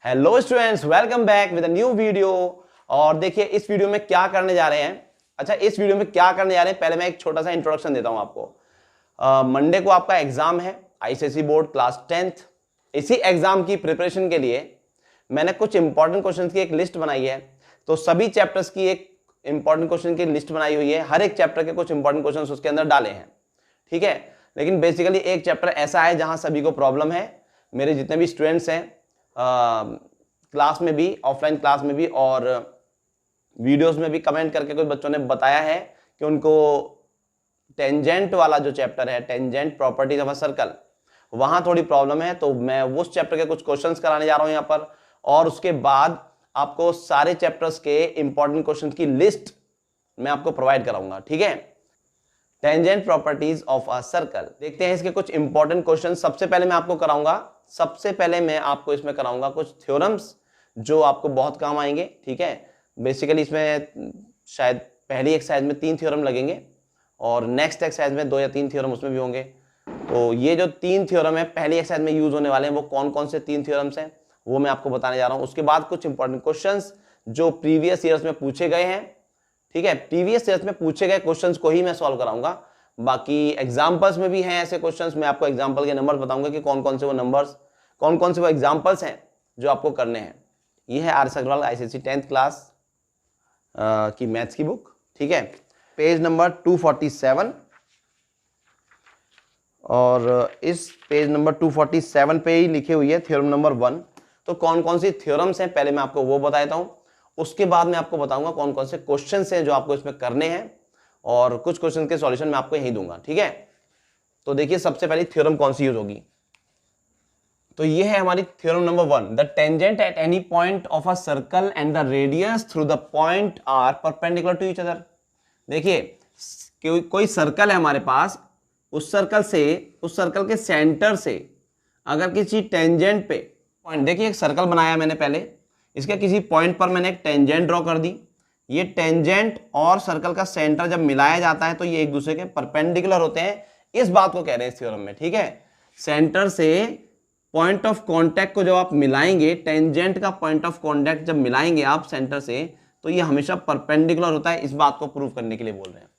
Hello students, welcome back with a new video. और देखिए इस वीडियो में क्या करने जा रहे हैं। इस वीडियो में क्या करने जा रहे हैं, पहले मैं एक छोटा सा इंट्रोडक्शन देता हूं आपको। मंडे को आपका एग्जाम है, आईसीएसई बोर्ड क्लास 10th। इसी एग्जाम की प्रिपरेशन के लिए मैंने कुछ इंपॉर्टेंट क्वेश्चन की एक लिस्ट बनाई है। तो सभी चैप्टर्स की एक इंपॉर्टेंट क्वेश्चन की लिस्ट बनाई हुई है, हर एक चैप्टर के कुछ इंपॉर्टेंट क्वेश्चन उसके अंदर डाले हैं, ठीक है। लेकिन बेसिकली एक चैप्टर ऐसा है जहां सभी को प्रॉब्लम है। मेरे जितने भी स्टूडेंट्स हैं क्लास में भी, ऑफलाइन क्लास में भी और वीडियोस में भी कमेंट करके कुछ बच्चों ने बताया है कि उनको टेंजेंट वाला जो चैप्टर है, tangent properties of a circle, वहां थोड़ी प्रॉब्लम है। तो मैं उस चैप्टर के कुछ क्वेश्चंस कराने जा रहा हूं यहां पर, और उसके बाद आपको सारे चैप्टर्स के इंपॉर्टेंट क्वेश्चंस की लिस्ट मैं आपको प्रोवाइड कराऊंगा, ठीक है। Tangent properties of a circle, देखते हैं इसके कुछ इंपॉर्टेंट क्वेश्चन। सबसे पहले मैं आपको इसमें कराऊंगा कुछ थ्योरम्स जो आपको बहुत काम आएंगे, ठीक है। बेसिकली इसमें शायद पहली एक्सरसाइज में 3 थ्योरम लगेंगे और नेक्स्ट एक्सरसाइज में 2 या 3 थ्योरम उसमें भी होंगे। तो ये जो 3 थ्योरम है पहली एक्सरसाइज में यूज होने वाले हैं, वो कौन कौन से 3 थ्योरम्स हैं वो मैं आपको बताने जा रहा हूं। उसके बाद कुछ इंपॉर्टेंट क्वेश्चंस जो प्रीवियस ईयर्स में पूछे गए हैं, ठीक है। प्रीवियस ईयर्स में पूछे गए क्वेश्चंस को ही मैं सॉल्व कराऊंगा। बाकी एग्जांपल्स में भी हैं ऐसे क्वेश्चंस, मैं आपको एग्जांपल के नंबर्स बताऊंगा कि कौन कौन से वो नंबर्स, कौन कौन से वो एग्जांपल्स हैं जो आपको करने हैं। ये है R S. Agarwal ICSE 10th class की मैथ्स की बुक, ठीक है। पेज नंबर 247 और इस पेज नंबर 247 पे ही लिखी हुई है थ्योरम नंबर 1। तो कौन कौन सी थ्योरम्स हैं पहले मैं आपको वो बता देता हूं, उसके बाद मैं आपको बताऊंगा कौन कौन से क्वेश्चंस हैं जो आपको इसमें करने हैं, और कुछ क्वेश्चन के सॉल्यूशन मैं आपको यही दूंगा, ठीक है। तो देखिए सबसे पहली थ्योरम कौन सी यूज होगी, तो ये है हमारी theorem number 1। The tangent at any point of a circle and the radius through the point are perpendicular to each other. देखिए कोई सर्कल है हमारे पास, उस सर्कल के सेंटर से अगर किसी टेंजेंट पे पॉइंट, देखिए एक सर्कल बनाया मैंने पहले, इसके किसी पॉइंट पर मैंने एक टेंजेंट ड्रॉ कर दी। ये टेंजेंट और सर्कल का सेंटर जब मिलाया जाता है तो ये एक दूसरे के परपेंडिकुलर होते हैं, इस बात को कह रहे हैं इस थ्योरम में, ठीक है। सेंटर से पॉइंट ऑफ कांटेक्ट को जब आप मिलाएंगे, टेंजेंट का पॉइंट ऑफ कांटेक्ट जब मिलाएंगे आप सेंटर से, तो ये हमेशा परपेंडिकुलर होता है। इस बात को प्रूव करने के लिए बोल रहे हैं,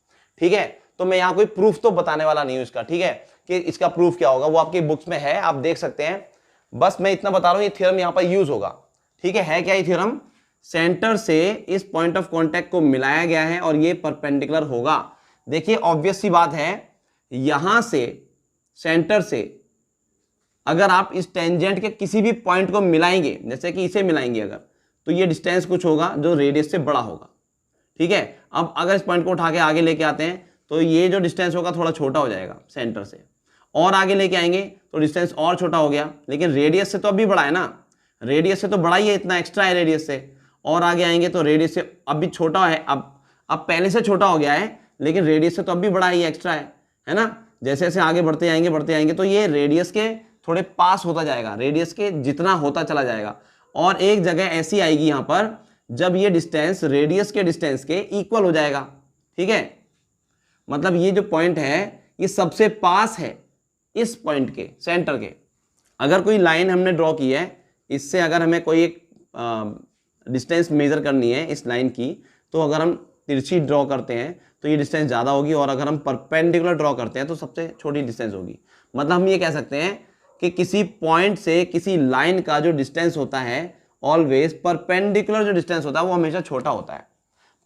ठीक है। तो मैं यहाँ कोई प्रूफ तो बताने वाला नहीं हूं इसका, ठीक है, कि इसका प्रूफ क्या होगा, वो आपकी बुक्स में है, आप देख सकते हैं। बस मैं इतना बता रहा हूं ये थ्योरम यहाँ पर यूज होगा, ठीक है क्या ये थ्योरम, सेंटर से इस पॉइंट ऑफ कांटेक्ट को मिलाया गया है और ये परपेंडिकुलर होगा। देखिए ऑब्वियस सी बात है, यहां से सेंटर से अगर आप इस टेंजेंट के किसी भी पॉइंट को मिलाएंगे, जैसे कि इसे मिलाएंगे अगर, तो ये डिस्टेंस कुछ होगा जो रेडियस से बड़ा होगा, ठीक है। अब अगर इस पॉइंट को उठा के आगे लेके आते हैं तो ये जो डिस्टेंस होगा थोड़ा छोटा हो जाएगा सेंटर से, और आगे लेके आएंगे तो डिस्टेंस और छोटा हो गया, लेकिन रेडियस से तो अभी बड़ा है ना, रेडियस से तो बड़ा ही है, इतना एक्स्ट्रा है रेडियस से। और आगे आएंगे तो रेडियस से अब भी छोटा है, अब पहले से छोटा हो गया है, लेकिन रेडियस से तो अब भी बड़ा ही एक्स्ट्रा है ना। जैसे जैसे आगे बढ़ते जाएंगे तो ये रेडियस के थोड़े पास होता जाएगा, रेडियस के जितना होता चला जाएगा। और एक जगह ऐसी आएगी यहां पर जब ये डिस्टेंस रेडियस के डिस्टेंस के इक्वल हो जाएगा, ठीक है। मतलब ये जो पॉइंट है ये सबसे पास है इस पॉइंट के सेंटर के। अगर कोई लाइन हमने ड्रॉ की है, इससे अगर हमें कोई एक डिस्टेंस मेजर करनी है इस लाइन की, तो अगर हम तिरछी ड्रॉ करते हैं तो ये डिस्टेंस ज़्यादा होगी, और अगर हम परपेंडिकुलर ड्रॉ करते हैं तो सबसे छोटी डिस्टेंस होगी। मतलब हम ये कह सकते हैं कि किसी पॉइंट से किसी लाइन का जो डिस्टेंस होता है, ऑलवेज परपेंडिकुलर जो डिस्टेंस होता है वो हमेशा छोटा होता है।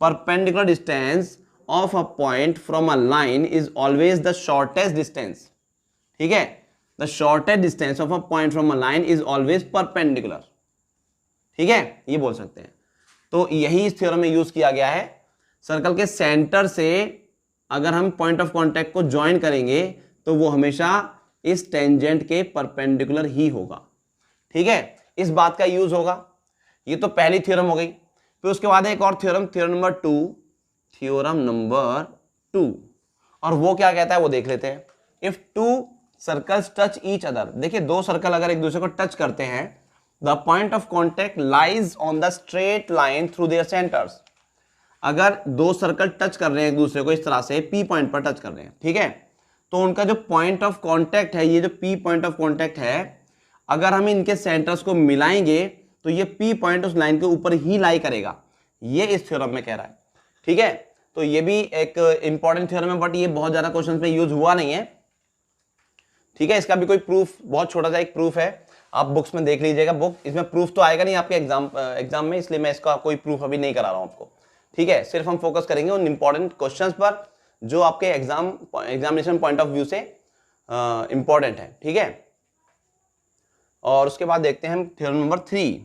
Perpendicular distance of a point from a line is always the shortest distance, ठीक है। The shortest distance of a point from a line is always perpendicular, ठीक है, ये बोल सकते हैं। तो यही इस थ्योरम में यूज किया गया है। सर्कल के सेंटर से अगर हम पॉइंट ऑफ कांटेक्ट को ज्वाइन करेंगे तो वो हमेशा इस टेंजेंट के परपेंडिकुलर ही होगा, ठीक है, इस बात का यूज होगा। ये तो पहली थ्योरम हो गई। फिर उसके बाद एक और थ्योरम, थ्योरम नंबर 2, और वो क्या कहता है वो देख लेते हैं। If two circles touch each other, देखिए दो सर्कल अगर एक दूसरे को टच करते हैं, the point of contact lies on the straight line through their centres. अगर दो सर्कल टच कर रहे हैं एक दूसरे को इस तरह से, पी पॉइंट पर टच कर रहे हैं, ठीक है, तो उनका जो पॉइंट ऑफ कांटेक्ट है, ये जो पी पॉइंट ऑफ कांटेक्ट है, अगर हम इनके सेंटर्स को मिलाएंगे तो ये P पॉइंट उस लाइन के ऊपर ही लाई करेगा, ये इस थ्योरम में कह रहा है। ठीक है, तो ये भी एक इंपॉर्टेंट थ्योरम है, बट ये बहुत ज्यादा क्वेश्चन में यूज हुआ नहीं है। ठीक है, इसका भी कोई प्रूफ, बहुत छोटा सा एक प्रूफ है, आप बुक्स में देख लीजिएगा। बुक इसमें प्रूफ तो आएगा नहीं आपके एग्जाम में, इसलिए मैं इसका कोई प्रूफ अभी नहीं करा रहा हूं आपको। ठीक है, सिर्फ हम फोकस करेंगे उन इंपॉर्टेंट क्वेश्चंस पर जो आपके एग्जामिनेशन पॉइंट ऑफ व्यू से इंपॉर्टेंट है। ठीक है, और उसके बाद देखते हैं हम theorem number 3।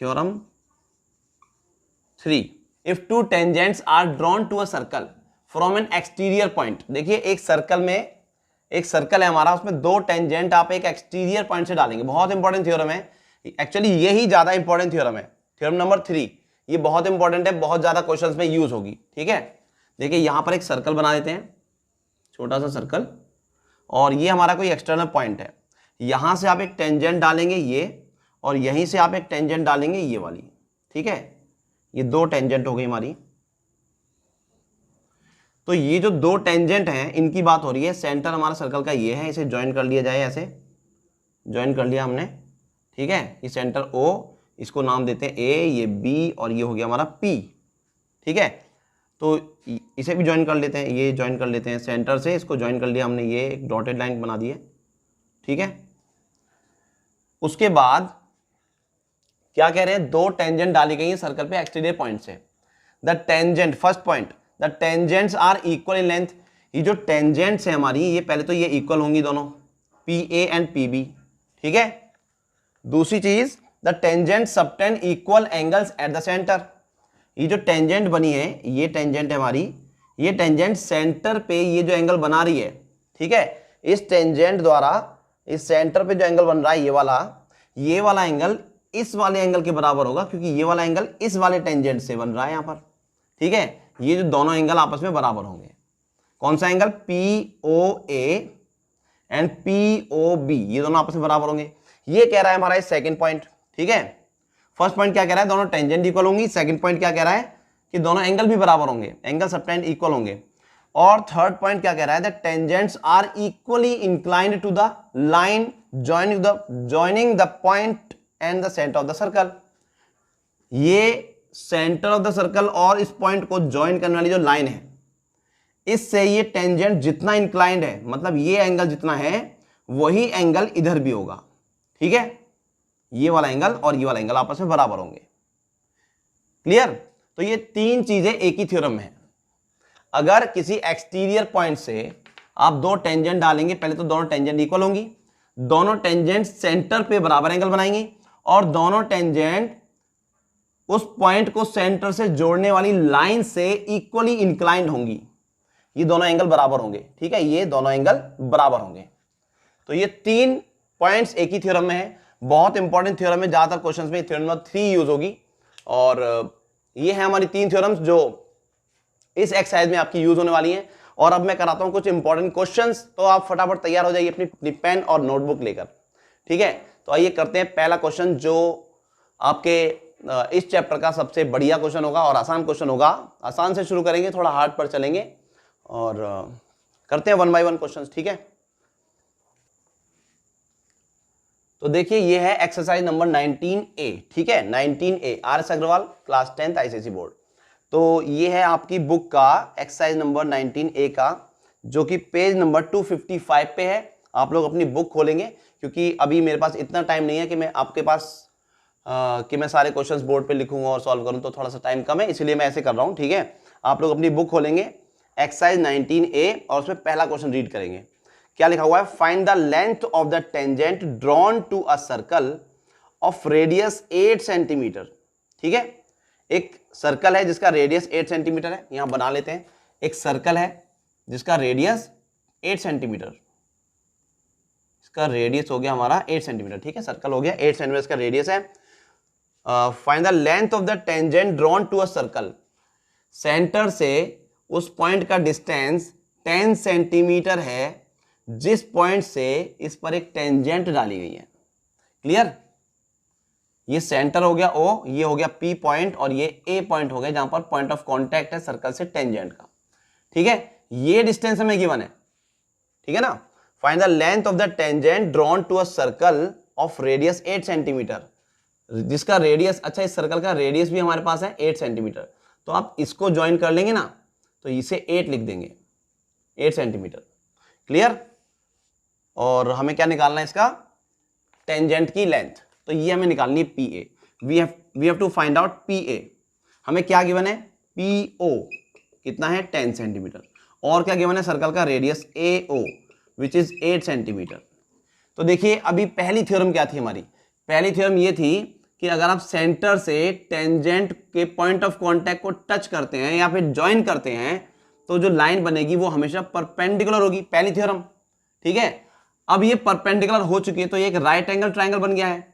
Theorem 3, if two tangents are drawn to a circle from an exterior point. देखिए एक सर्कल में, एक सर्कल है हमारा, उसमें दो टेंजेंट आप एक एक्सटीरियर पॉइंट से डालेंगे। बहुत इंपॉर्टेंट थ्योरम है, एक्चुअली यही ज्यादा इंपॉर्टेंट थ्योरम है, थ्योरम नंबर 3। ये बहुत इंपॉर्टेंट है, बहुत ज्यादा क्वेश्चंस में यूज होगी। ठीक है, देखिए यहां पर एक सर्कल बना देते हैं, छोटा सा सर्कल, और ये हमारा कोई एक्सटर्नल पॉइंट है। यहां से आप एक टेंजेंट डालेंगे ये, और यहीं से आप एक टेंजेंट डालेंगे ये वाली। ठीक है, ये दो टेंजेंट हो गई हमारी। तो ये जो दो टेंजेंट हैं इनकी बात हो रही है। सेंटर हमारा सर्कल का ये है, इसे ज्वाइन कर लिया जाए, ऐसे ज्वाइन कर लिया हमने। ठीक है, ये सेंटर O, इसको नाम देते हैं A, ये B, और ये हो गया हमारा P। ठीक है, तो इसे भी ज्वाइन कर लेते हैं, ये ज्वाइन कर लेते हैं सेंटर से, इसको ज्वाइन कर लिया हमने, ये एक डॉटेड लाइन बना दी है। ठीक है, उसके बाद क्या कह रहे हैं, दो टेंजेंट डाली गई है सर्कल पे एक्सटीरियर पॉइंट से। The tangent, first point, the tangents are equal in length. ये जो टेंजेंट्स है हमारी, ये पहले तो ये इक्वल होंगी दोनों, PA एंड PB। ठीक है, दूसरी चीज, the tangent subtend equal angles eight the centre. ये जो टेंजेंट बनी है, ये टेंजेंट है हमारी, ये टेंजेंट सेंटर पे ये जो एंगल बना रही है। ठीक है, इस टेंजेंट द्वारा इस सेंटर पे जो एंगल बन रहा है ये वाला एंगल इस वाले एंगल के बराबर होगा, क्योंकि ये वाला एंगल इस वाले टेंजेंट से बन रहा है यहां पर। ठीक है, ये जो दोनों एंगल आपस में बराबर होंगे। कौन सा एंगल, POA एंड POB, ये दोनों आपस में बराबर होंगे। ये कह रहा है हमारा सेकंड पॉइंट। ठीक है, फर्स्ट पॉइंट क्या कह रहा है, दोनों टेंजेंट इक्वल होंगी। सेकंड पॉइंट क्या कह रहा है कि दोनों एंगल भी बराबर होंगे, एंगल सबटेंड इक्वल होंगे। और थर्ड पॉइंट क्या कह रहा है, the tangents are equally inclined to the line joining the point and the centre of the circle. ये सेंटर ऑफ द सर्कल और इस पॉइंट को ज्वाइन करने वाली जो लाइन है, इससे ये टेंजेंट जितना इंक्लाइंड है, मतलब ये एंगल जितना है वही एंगल इधर भी होगा। ठीक है, ये वाला एंगल और ये वाला एंगल आपस में बराबर होंगे। क्लियर, तो ये तीन चीजें एक ही थ्योरम में है। अगर किसी एक्सटीरियर पॉइंट से आप दो टेंजेंट डालेंगे, पहले तो दोनों टेंजेंट इक्वल होंगी, दोनों टेंजेंट सेंटर पे बराबर एंगल बनाएंगे, और दोनों टेंजेंट उस पॉइंट को सेंटर से जोड़ने वाली लाइन से इक्वली इंक्लाइंड होंगी। ये दोनों एंगल बराबर होंगे। ठीक है, ये दोनों एंगल बराबर होंगे। तो ये तीन पॉइंट्स एक ही थ्योरम में है, बहुत इंपॉर्टेंट थ्योरम है, ज्यादातर क्वेश्चंस में थ्योरम नंबर 3 यूज होगी। और ये है हमारी तीन थ्योरम्स जो इस एक्सरसाइज में आपकी यूज होने वाली हैं। और अब मैं कराता हूं कुछ इंपॉर्टेंट क्वेश्चंस, तो आप फटाफट तैयार हो जाइए अपनी पेन और नोटबुक लेकर। ठीक है, तो आइए करते हैं पहला क्वेश्चन, जो आपके इस चैप्टर का सबसे बढ़िया क्वेश्चन होगा और आसान क्वेश्चन होगा। आसान से शुरू करेंगे, थोड़ा हार्ड पर चलेंगे, और करते हैं 1 बाय 1 क्वेश्चंस। ठीक है, तो देखिए ये है एक्सरसाइज नंबर 19A। ठीक है, 19A, RS Agarwal, class 10th ICSE board. तो ये है आपकी बुक का एक्सरसाइज नंबर 19A का, जो कि पेज नंबर 255 पे है। आप लोग अपनी बुक खोलेंगे, क्योंकि अभी मेरे पास इतना टाइम नहीं है कि मैं आपके पास कि मैं सारे क्वेश्चंस बोर्ड पे लिखूंगा और सॉल्व करूं, तो थोड़ा सा टाइम कम है, इसलिए मैं ऐसे कर रहा हूं। ठीक है, आप लोग अपनी बुक खोलेंगे, एक्सरसाइज 19A, और उसमें पहला क्वेश्चन रीड करेंगे। क्या लिखा हुआ है, find the length of the tangent drawn to a circle of radius 8 centimetre. ठीक है, एक सर्कल है जिसका रेडियस 8 सेंटीमीटर है, यहां बना लेते हैं। एक सर्कल है जिसका रेडियस 8 सेंटीमीटर, इसका रेडियस हो गया हमारा 8 सेंटीमीटर। ठीक है, सर्कल हो गया 8 सेंटीमीटर इसका रेडियस है। Find the length of the tangent drawn to a circle, centre से उस पॉइंट का डिस्टेंस 10 सेंटीमीटर है, जिस पॉइंट से इस पर एक टेंजेंट डाली गई है। क्लियर, ये सेंटर हो गया O, ये हो गया P पॉइंट, और ये A पॉइंट हो गया जहां पर पॉइंट ऑफ कांटेक्ट है सर्कल से टेंजेंट का। ठीक है, ये डिस्टेंस हमें गिवन है। ठीक है ना, find the length of the tangent drawn to a circle of radius 8 centimetre. जिसका रेडियस, अच्छा इस सर्कल का रेडियस भी हमारे पास है 8 सेंटीमीटर, तो आप इसको ज्वाइन कर लेंगे ना, तो इसे 8 लिख देंगे, 8 सेंटीमीटर। क्लियर? और हमें क्या निकालना है इसका, टेंजेंट की लेंथ, तो ये हमें निकालनी है P A. We have to find out P A. हमें क्या गिवन है, पी ओ कितना है 10 सेंटीमीटर, और क्या गिवन है सर्कल का radius A O which is 8 centimetre. तो देखिए अभी पहली थ्योरम क्या थी हमारी, पहली थ्योरम ये थी कि अगर आप सेंटर से टेंजेंट के पॉइंट ऑफ कांटेक्ट को टच करते हैं या फिर ज्वाइन करते हैं तो जो लाइन बनेगी वो हमेशा परपेंडिकुलर होगी, पहली थ्योरम। ठीक है, अब ये परपेंडिकुलर हो चुकी है तो ये एक राइट एंगल ट्रायंगल बन गया है,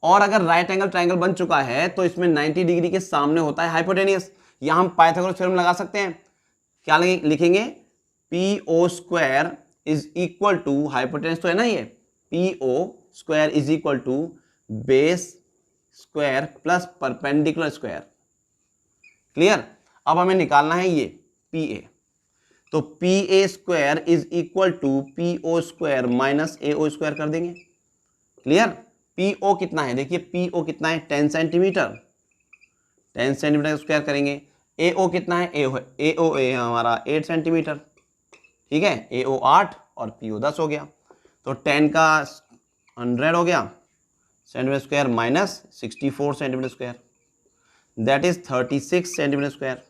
और अगर राइट एंगल ट्रायंगल बन चुका है तो इसमें 90 डिग्री के सामने होता है हाइपोटेनियस। यहां हम पाइथागोरस थ्योरम लगा सकते हैं, क्या लिखेंगे, P O square is equal to, hypotenuse तो है ना ये, P O square is equal to base square plus perpendicular square. Clear? अब हमें निकालना है ये पी ए, तो P A square is equal to P O square minus A O square कर देंगे। क्लियर? पी ओ कितना है, देखिए पी ओ कितना है 10 सेंटीमीटर, 10 सेंटीमीटर स्क्वायर करेंगे। ए ओ कितना है, ए ओ ए हमारा 8 सेंटीमीटर, ठीक है, ए ओ 8 और पी ओ 10 हो गया, तो 10 का 100 हो गया centimetre square minus 64 centimetre square, that is 36 centimetre square.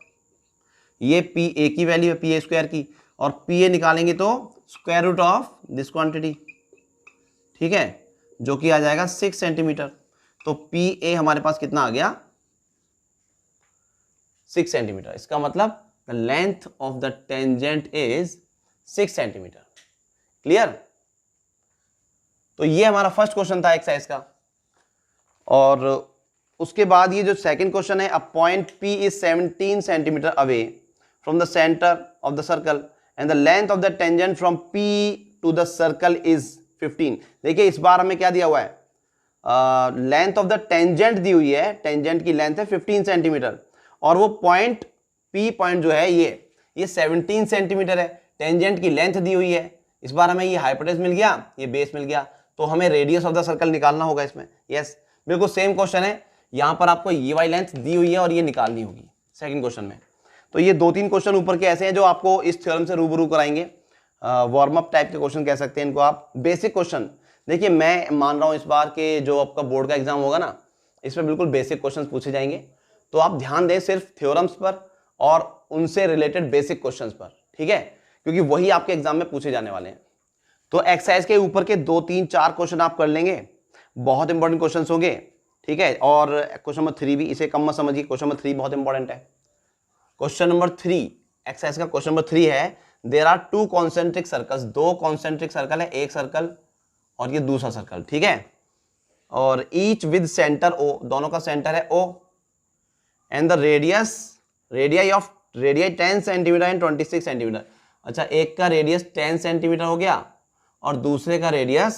ये पी ए की वैल्यू है पी ए स्क्वायर की, और पी ए निकालेंगे तो square root of this quantity, ठीक है, जो कि आ जाएगा 6 सेंटीमीटर। तो पी ए हमारे पास कितना आ गया, 6 सेंटीमीटर। इसका मतलब the length of the tangent is 6 centimetre. Clear? तो ये हमारा फर्स्ट क्वेश्चन था एक्सरसाइज का। और उसके बाद ये जो सेकंड क्वेश्चन है, a point P is 17 centimetre away from the centre of the circle and the length of the tangent from P to the circle is 15। देखिए इस बार हमें क्या दिया हुआ है, लेंथ ऑफ द टेंजेंट दी हुई है, टेंजेंट की लेंथ है 15 सेंटीमीटर, और वो पॉइंट P पॉइंट जो है ये 17 सेंटीमीटर है, टेंजेंट की लेंथ दी हुई है। इस बार हमें ये हाइपोटेनस मिल गया, ये बेस मिल गया, तो हमें रेडियस ऑफ द सर्कल निकालना होगा इसमें। यस, बिल्कुल सेम क्वेश्चन है, यहां पर आपको ये वाली लेंथ दी हुई है और ये निकालनी होगी सेकंड क्वेश्चन में। तो ये 2-3 क्वेश्चन ऊपर के ऐसे हैं जो आपको इस थ्योरम से रूबरू कराएंगे, वार्म अप टाइप के क्वेश्चन कह सकते हैं इनको आप, बेसिक क्वेश्चन। देखिए मैं मान रहा हूं इस बार के जो आपका बोर्ड का एग्जाम होगा ना, इसमें बिल्कुल बेसिक क्वेश्चन पूछे जाएंगे, तो आप ध्यान दें सिर्फ थ्योरम्स पर और उनसे रिलेटेड बेसिक क्वेश्चंस पर, ठीक है, क्योंकि वही आपके एग्जाम में पूछे जाने वाले हैं। तो एक्सरसाइज के ऊपर के 2-3-4 क्वेश्चन आप कर लेंगे, बहुत इंपॉर्टेंट क्वेश्चन होंगे, ठीक है। और क्वेश्चन नंबर 3 भी, इसे कम मत समझिए, क्वेश्चन नंबर 3 बहुत इंपॉर्टेंट है। क्वेश्चन नंबर 3 एक्सरसाइज का क्वेश्चन नंबर 3 है, there are 2 concentric circles, 2 concentric circle है, एक सर्कल और ये दूसरा सर्कल, ठीक है, और ईच विद सेंटर ओ, दोनों का सेंटर है O, and the radius of 10 centimetre and 26 centimetre. अच्छा, एक का रेडियस 10 सेंटीमीटर हो गया और दूसरे का radius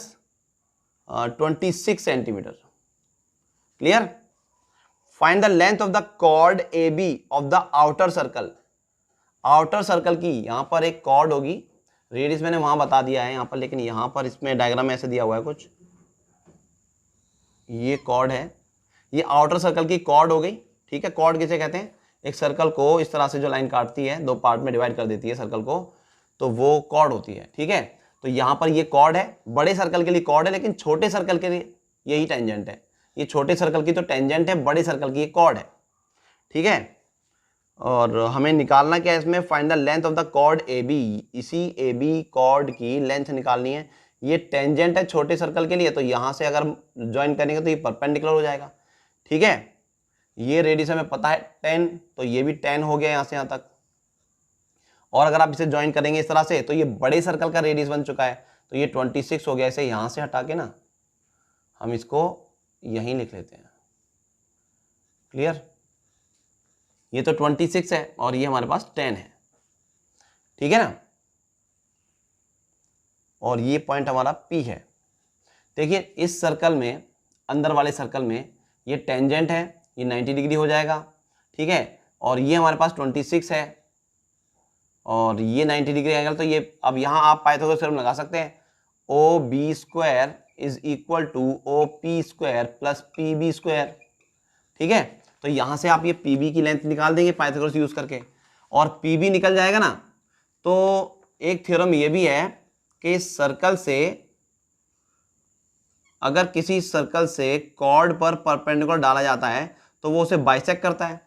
26 centimetre. Clear? Find the length of the chord A B of the outer circle. Outer circle की यहां पर एक कॉर्ड होगी, रेडियस मैंने वहां बता दिया है यहां पर, लेकिन यहां पर इसमें डायग्राम ऐसे दिया हुआ है कुछ, ये कॉर्ड है, ये आउटर सर्कल की कॉर्ड हो गई, ठीक है। कॉर्ड किसे कहते हैं, एक सर्कल को इस तरह से जो लाइन काटती है, 2 पार्ट में डिवाइड कर देती है सर्कल को, तो वो कॉर्ड होती है, ठीक है। तो यहां पर ये कॉर्ड है, बड़े सर्कल के लिए कॉर्ड है, लेकिन छोटे सर्कल के लिए यही टेंजेंट है। ये छोटे सर्कल की तो टेंजेंट है, बड़े सर्कल की ये कॉर्ड है, ठीक है। और हमें निकालना क्या है इसमें, find the length of the chord A B. इसी ए बी कॉर्ड की लेंथ निकालनी है। ये टेंजेंट है छोटे सर्कल के लिए, तो यहां से अगर ज्वाइन करेंगे तो ये परपेंडिकुलर हो जाएगा, ठीक है। ये रेडियस हमें पता है 10, तो ये भी 10 हो गया यहां से यहां तक। और अगर आप इसे ज्वाइन करेंगे इस तरह से तो ये बड़े सर्कल का रेडियस बन चुका है, तो ये 26 हो गया। इसे यहां से हटा के ना हम इसको यहीं लिख लेते हैं। क्लियर? ये तो 26 है और ये हमारे पास 10 है, ठीक है ना। और ये पॉइंट हमारा P है। देखिए इस सर्कल में, अंदर वाले सर्कल में ये टेंजेंट है, ये 90 डिग्री हो जाएगा, ठीक है। और ये हमारे पास 26 है और ये 90 डिग्री एंगल, तो ये अब यहाँ आप पाइथागोरस थ्योरम लगा सकते हैं, O B square is equal to O P square plus P B square. ठीक है, तो यहां से आप ये पी बी की लेंथ निकाल देंगे पाइथागोरस यूज करके, और पी बी निकल जाएगा ना। तो एक थ्योरम ये भी है कि सर्कल से, अगर किसी सर्कल से कॉर्ड पर परपेंडिकुलर डाला जाता है तो वो उसे बाइसेक्ट करता है।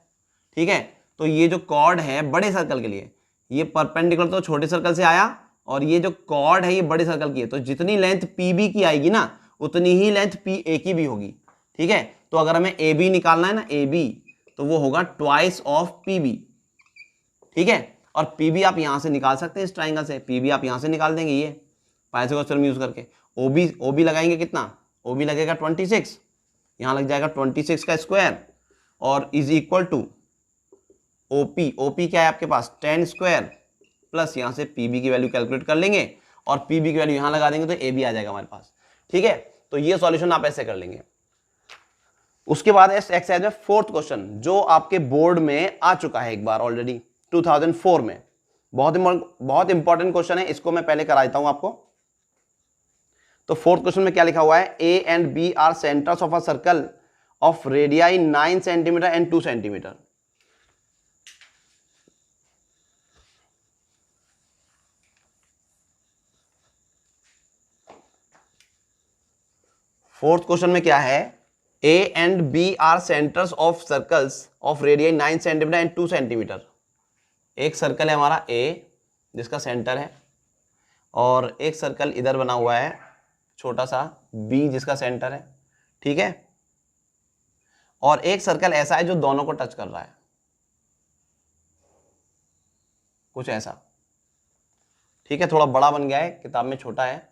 ठीक है, तो ये जो कॉर्ड है बड़े सर्कल के लिए, ये परपेंडिकुलर तो छोटे सर्कल से आया, और ये जो कॉर्ड है ये बड़े सर्कल की है, तो जितनी लेंथ पी बी की आएगी ना उतनी ही लेंथ पी ए की भी होगी। ठीक है, तो अगर हमें ए बी निकालना है ना, ए बी, तो वो होगा ट्वाइस ऑफ पी बी। ठीक है, और पी बी आप यहां से निकाल सकते हैं, इस ट्राइंगल से पी बी आप यहां से निकाल देंगे ये पाइथागोरस थ्योरम यूज करके। ओ बी लगाएंगे कितना, ओ बी लगेगा 26, यहां लग जाएगा 26 का स्क्वायर, और इज इक्वल टू ओपी क्या है आपके पास 10 स्क्वायर, प्लस यहां से पीबी की वैल्यू कैलकुलेट कर लेंगे और पीबी की वैल्यू यहां लगा देंगे तो ए बी आ जाएगा हमारे पास। ठीक है, तो ये सॉल्यूशन आप ऐसे कर लेंगे। उसके बाद एक्सरसाइज में फोर्थ क्वेश्चन जो आपके बोर्ड में आ चुका है एक बार ऑलरेडी 2004 में, बहुत इंपॉर्टेंट क्वेश्चन है, इसको मैं पहले करा देता हूं आपको। तो फोर्थ क्वेश्चन में क्या लिखा हुआ है, A and B are centres of a circle of radii 9 centimetre and 2 centimetre. Fourth question में क्या है, A and B are centres of circles of radii 9 centimetre and 2 centimetre. एक सर्कल है हमारा ए जिसका सेंटर है, और एक सर्कल इधर बना हुआ है छोटा सा बी जिसका सेंटर है। ठीक है, और एक सर्कल ऐसा है जो दोनों को टच कर रहा है, कुछ ऐसा। ठीक है, थोड़ा बड़ा बन गया है, किताब में छोटा है,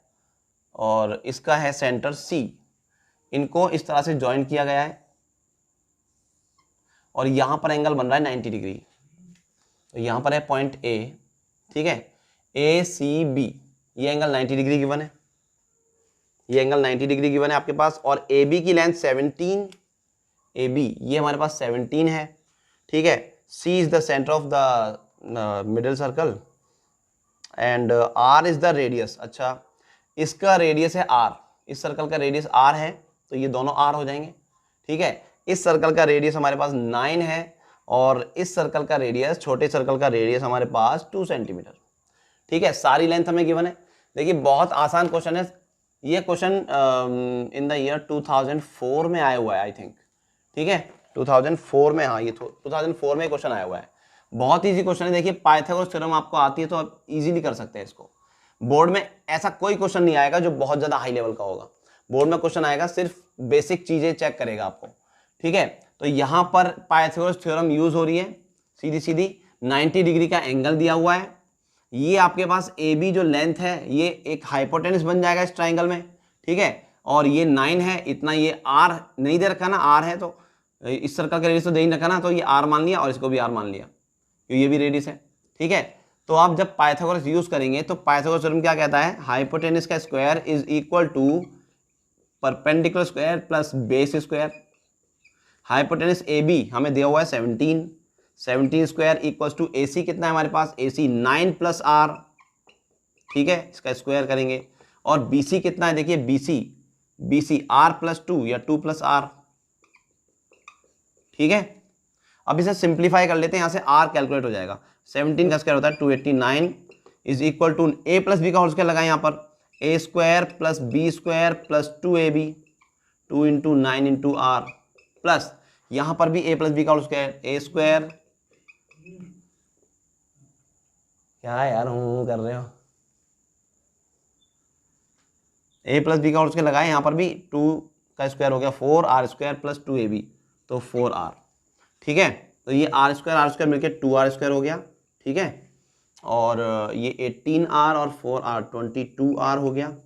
और इसका है सेंटर सी। इनको इस तरह से ज्वाइन किया गया है, और यहां पर एंगल बन रहा है 90 डिग्री। तो यहां पर है पॉइंट ए, ठीक है, ए सी बी, ये एंगल 90 डिग्री गिवन है, ये एंगल 90 डिग्री गिवन है आपके पास, और ए बी की लेंथ 17, ए बी ये हमारे पास 17 है। ठीक है, C is the centre of the middle circle and R is the radius. अच्छा, इसका रेडियस है आर, इस सर्कल का रेडियस आर है, तो ये दोनों आर हो जाएंगे। ठीक है, इस सर्कल का रेडियस हमारे पास 9 है, और इस सर्कल का रेडियस, छोटे सर्कल का रेडियस हमारे पास 2 सेंटीमीटर। ठीक है, सारी लेंथ हमें गिवन है। देखिए बहुत आसान क्वेश्चन है ये क्वेश्चन, इन द ईयर 2004 में आया हुआ है आई थिंक। ठीक है, 2004 में, हाँ ये 2004 में क्वेश्चन आया हुआ है। बहुत इजी क्वेश्चन है। देखिए पाइथागोरस थ्योरम आपको आती है तो आप इजीली कर सकते हैं इसको। बोर्ड में ऐसा कोई क्वेश्चन नहीं आएगा जो बहुत ज्यादा हाई लेवल का होगा। बोर्ड में क्वेश्चन आएगा सिर्फ बेसिक चीजें चेक करेगा आपको। ठीक है, तो यहां पर पाइथागोरस थ्योरम यूज हो रही है, सीधी सीधी 90 डिग्री का एंगल दिया हुआ है। ये आपके पास ए बी जो लेंथ है ये एक हाइपोटेनस बन जाएगा इस ट्राइंगल में। ठीक है, और ये 9 है, इतना ये आर नहीं दे रखा ना, आर है तो इस सर्कल का रेडियस तो दे ही रखा ना, तो ये आर मान लिया और इसको भी आर मान लिया, ये भी रेडियस है। ठीक है, तो आप जब पाइथागोरस यूज करेंगे तो पाइथागोरस थ्योरम क्या कहता है, हाइपोटेनस का square is equal to perpendicular square plus base square. Hypotenuse A B हमें दिया हुआ है 17 square equals to A C कितना है हमारे पास, ए सी 9 प्लस आर। ठीक है, इसका स्क्वायर करेंगे। और बी सी कितना है, देखिए बी सी आर प्लस 2 या 2 प्लस आर। ठीक है, अब इसे सिंप्लीफाई कर लेते हैं, यहां से आर कैलकुलेट हो जाएगा। 17 का स्क्वायर होता है 289 is equal to A plus B का होल स्क्वायर लगाए, यहां पर A square plus B square plus 2ab, 2 into 9 into R, plus यहां पर भी ए प्लस बी का होल स्क्वायर, ए स्क्वायर, क्या यार हूं कर रहे हो, ए प्लस बी का होल स्क्वायर लगाए, यहां पर भी 2 का स्क्वायर हो गया 4r स्क्वायर प्लस 2ab, तो 4r। ठीक है, तो ये आर स्क्वायर मिलकर 2r स्क्वायर हो गया। ठीक है, और ये 18r और 4r 22r हो गया,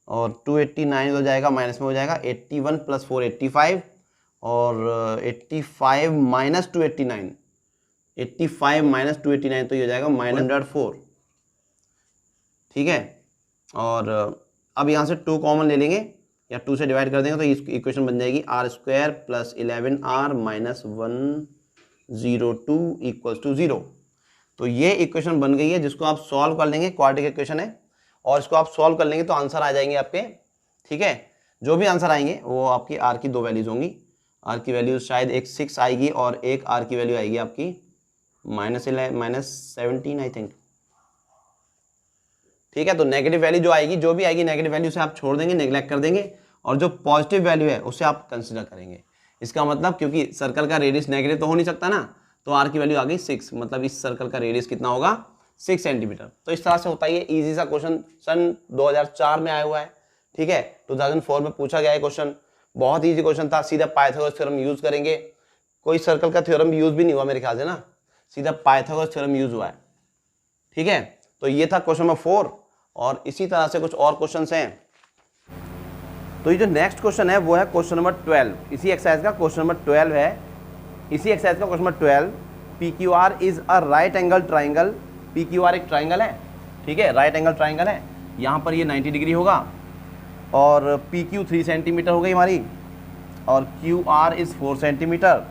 और 289 हो जाएगा, माइनस में हो जाएगा 81 प्लस 4 85, और 85 माइनस 289, 85 माइनस 289 तो ये हो जाएगा -104। ठीक है, और अब यहाँ से 2 कॉमन ले लेंगे या 2 से डिवाइड कर देंगे तो ये इक्वेशन बन जाएगी r square plus 11r minus 102 equals to 0। तो ये इक्वेशन बन गई है, जिसको आप सॉल्व कर लेंगे, क्वाड्रेटिक इक्वेशन है, और इसको आप सॉल्व कर लेंगे तो आंसर आ जाएंगे आपके ठीक है, जो भी आंसर आएंगे वो आपकी आर की 2 वैल्यूज होंगी। आर की वैल्यू शायद एक 6 आएगी और एक आर की वैल्यू आएगी आपकी -17 आई थिंक। ठीक है, तो नेगेटिव वैल्यू जो आएगी, जो भी आएगी नेगेटिव वैल्यू से आप छोड़ देंगे, नेग्लेक्ट कर देंगे, और जो पॉजिटिव वैल्यू है उसे आप कंसिडर करेंगे। इसका मतलब क्योंकि सर्कल का रेडियस नेगेटिव तो हो नहीं सकता ना, तो आर की वैल्यू आ गई 6, मतलब इस सर्कल का रेडियस कितना होगा 6 सेंटीमीटर। तो इस तरह से होता है ये इजी सा क्वेश्चन, सन 2004 में आया हुआ है। ठीक है, 2004 में पूछा गया है क्वेश्चन, बहुत ईजी क्वेश्चन था, सीधा पाइथागोरस थ्योरम यूज करेंगे, कोई सर्कल का थ्योरम यूज भी नहीं हुआ मेरे ख्याल से ना, सीधा पाइथागोरस थ्योरम यूज हुआ है। ठीक है, तो ये था क्वेश्चन नंबर 4, और इसी तरह से कुछ और क्वेश्चंस हैं। तो ये जो नेक्स्ट क्वेश्चन है वो है क्वेश्चन नंबर 12, इसी एक्सरसाइज का क्वेश्चन नंबर 12 है। इसी एक्सरसाइज का question number 12, P Q R is a right angle triangle. P Q R एक ट्राइंगल है, ठीक है, राइट एंगल ट्राइंगल है, यहाँ पर ये 90 डिग्री होगा, और पी क्यू 3 सेंटीमीटर हो गई हमारी, और Q are is 4 centimetre,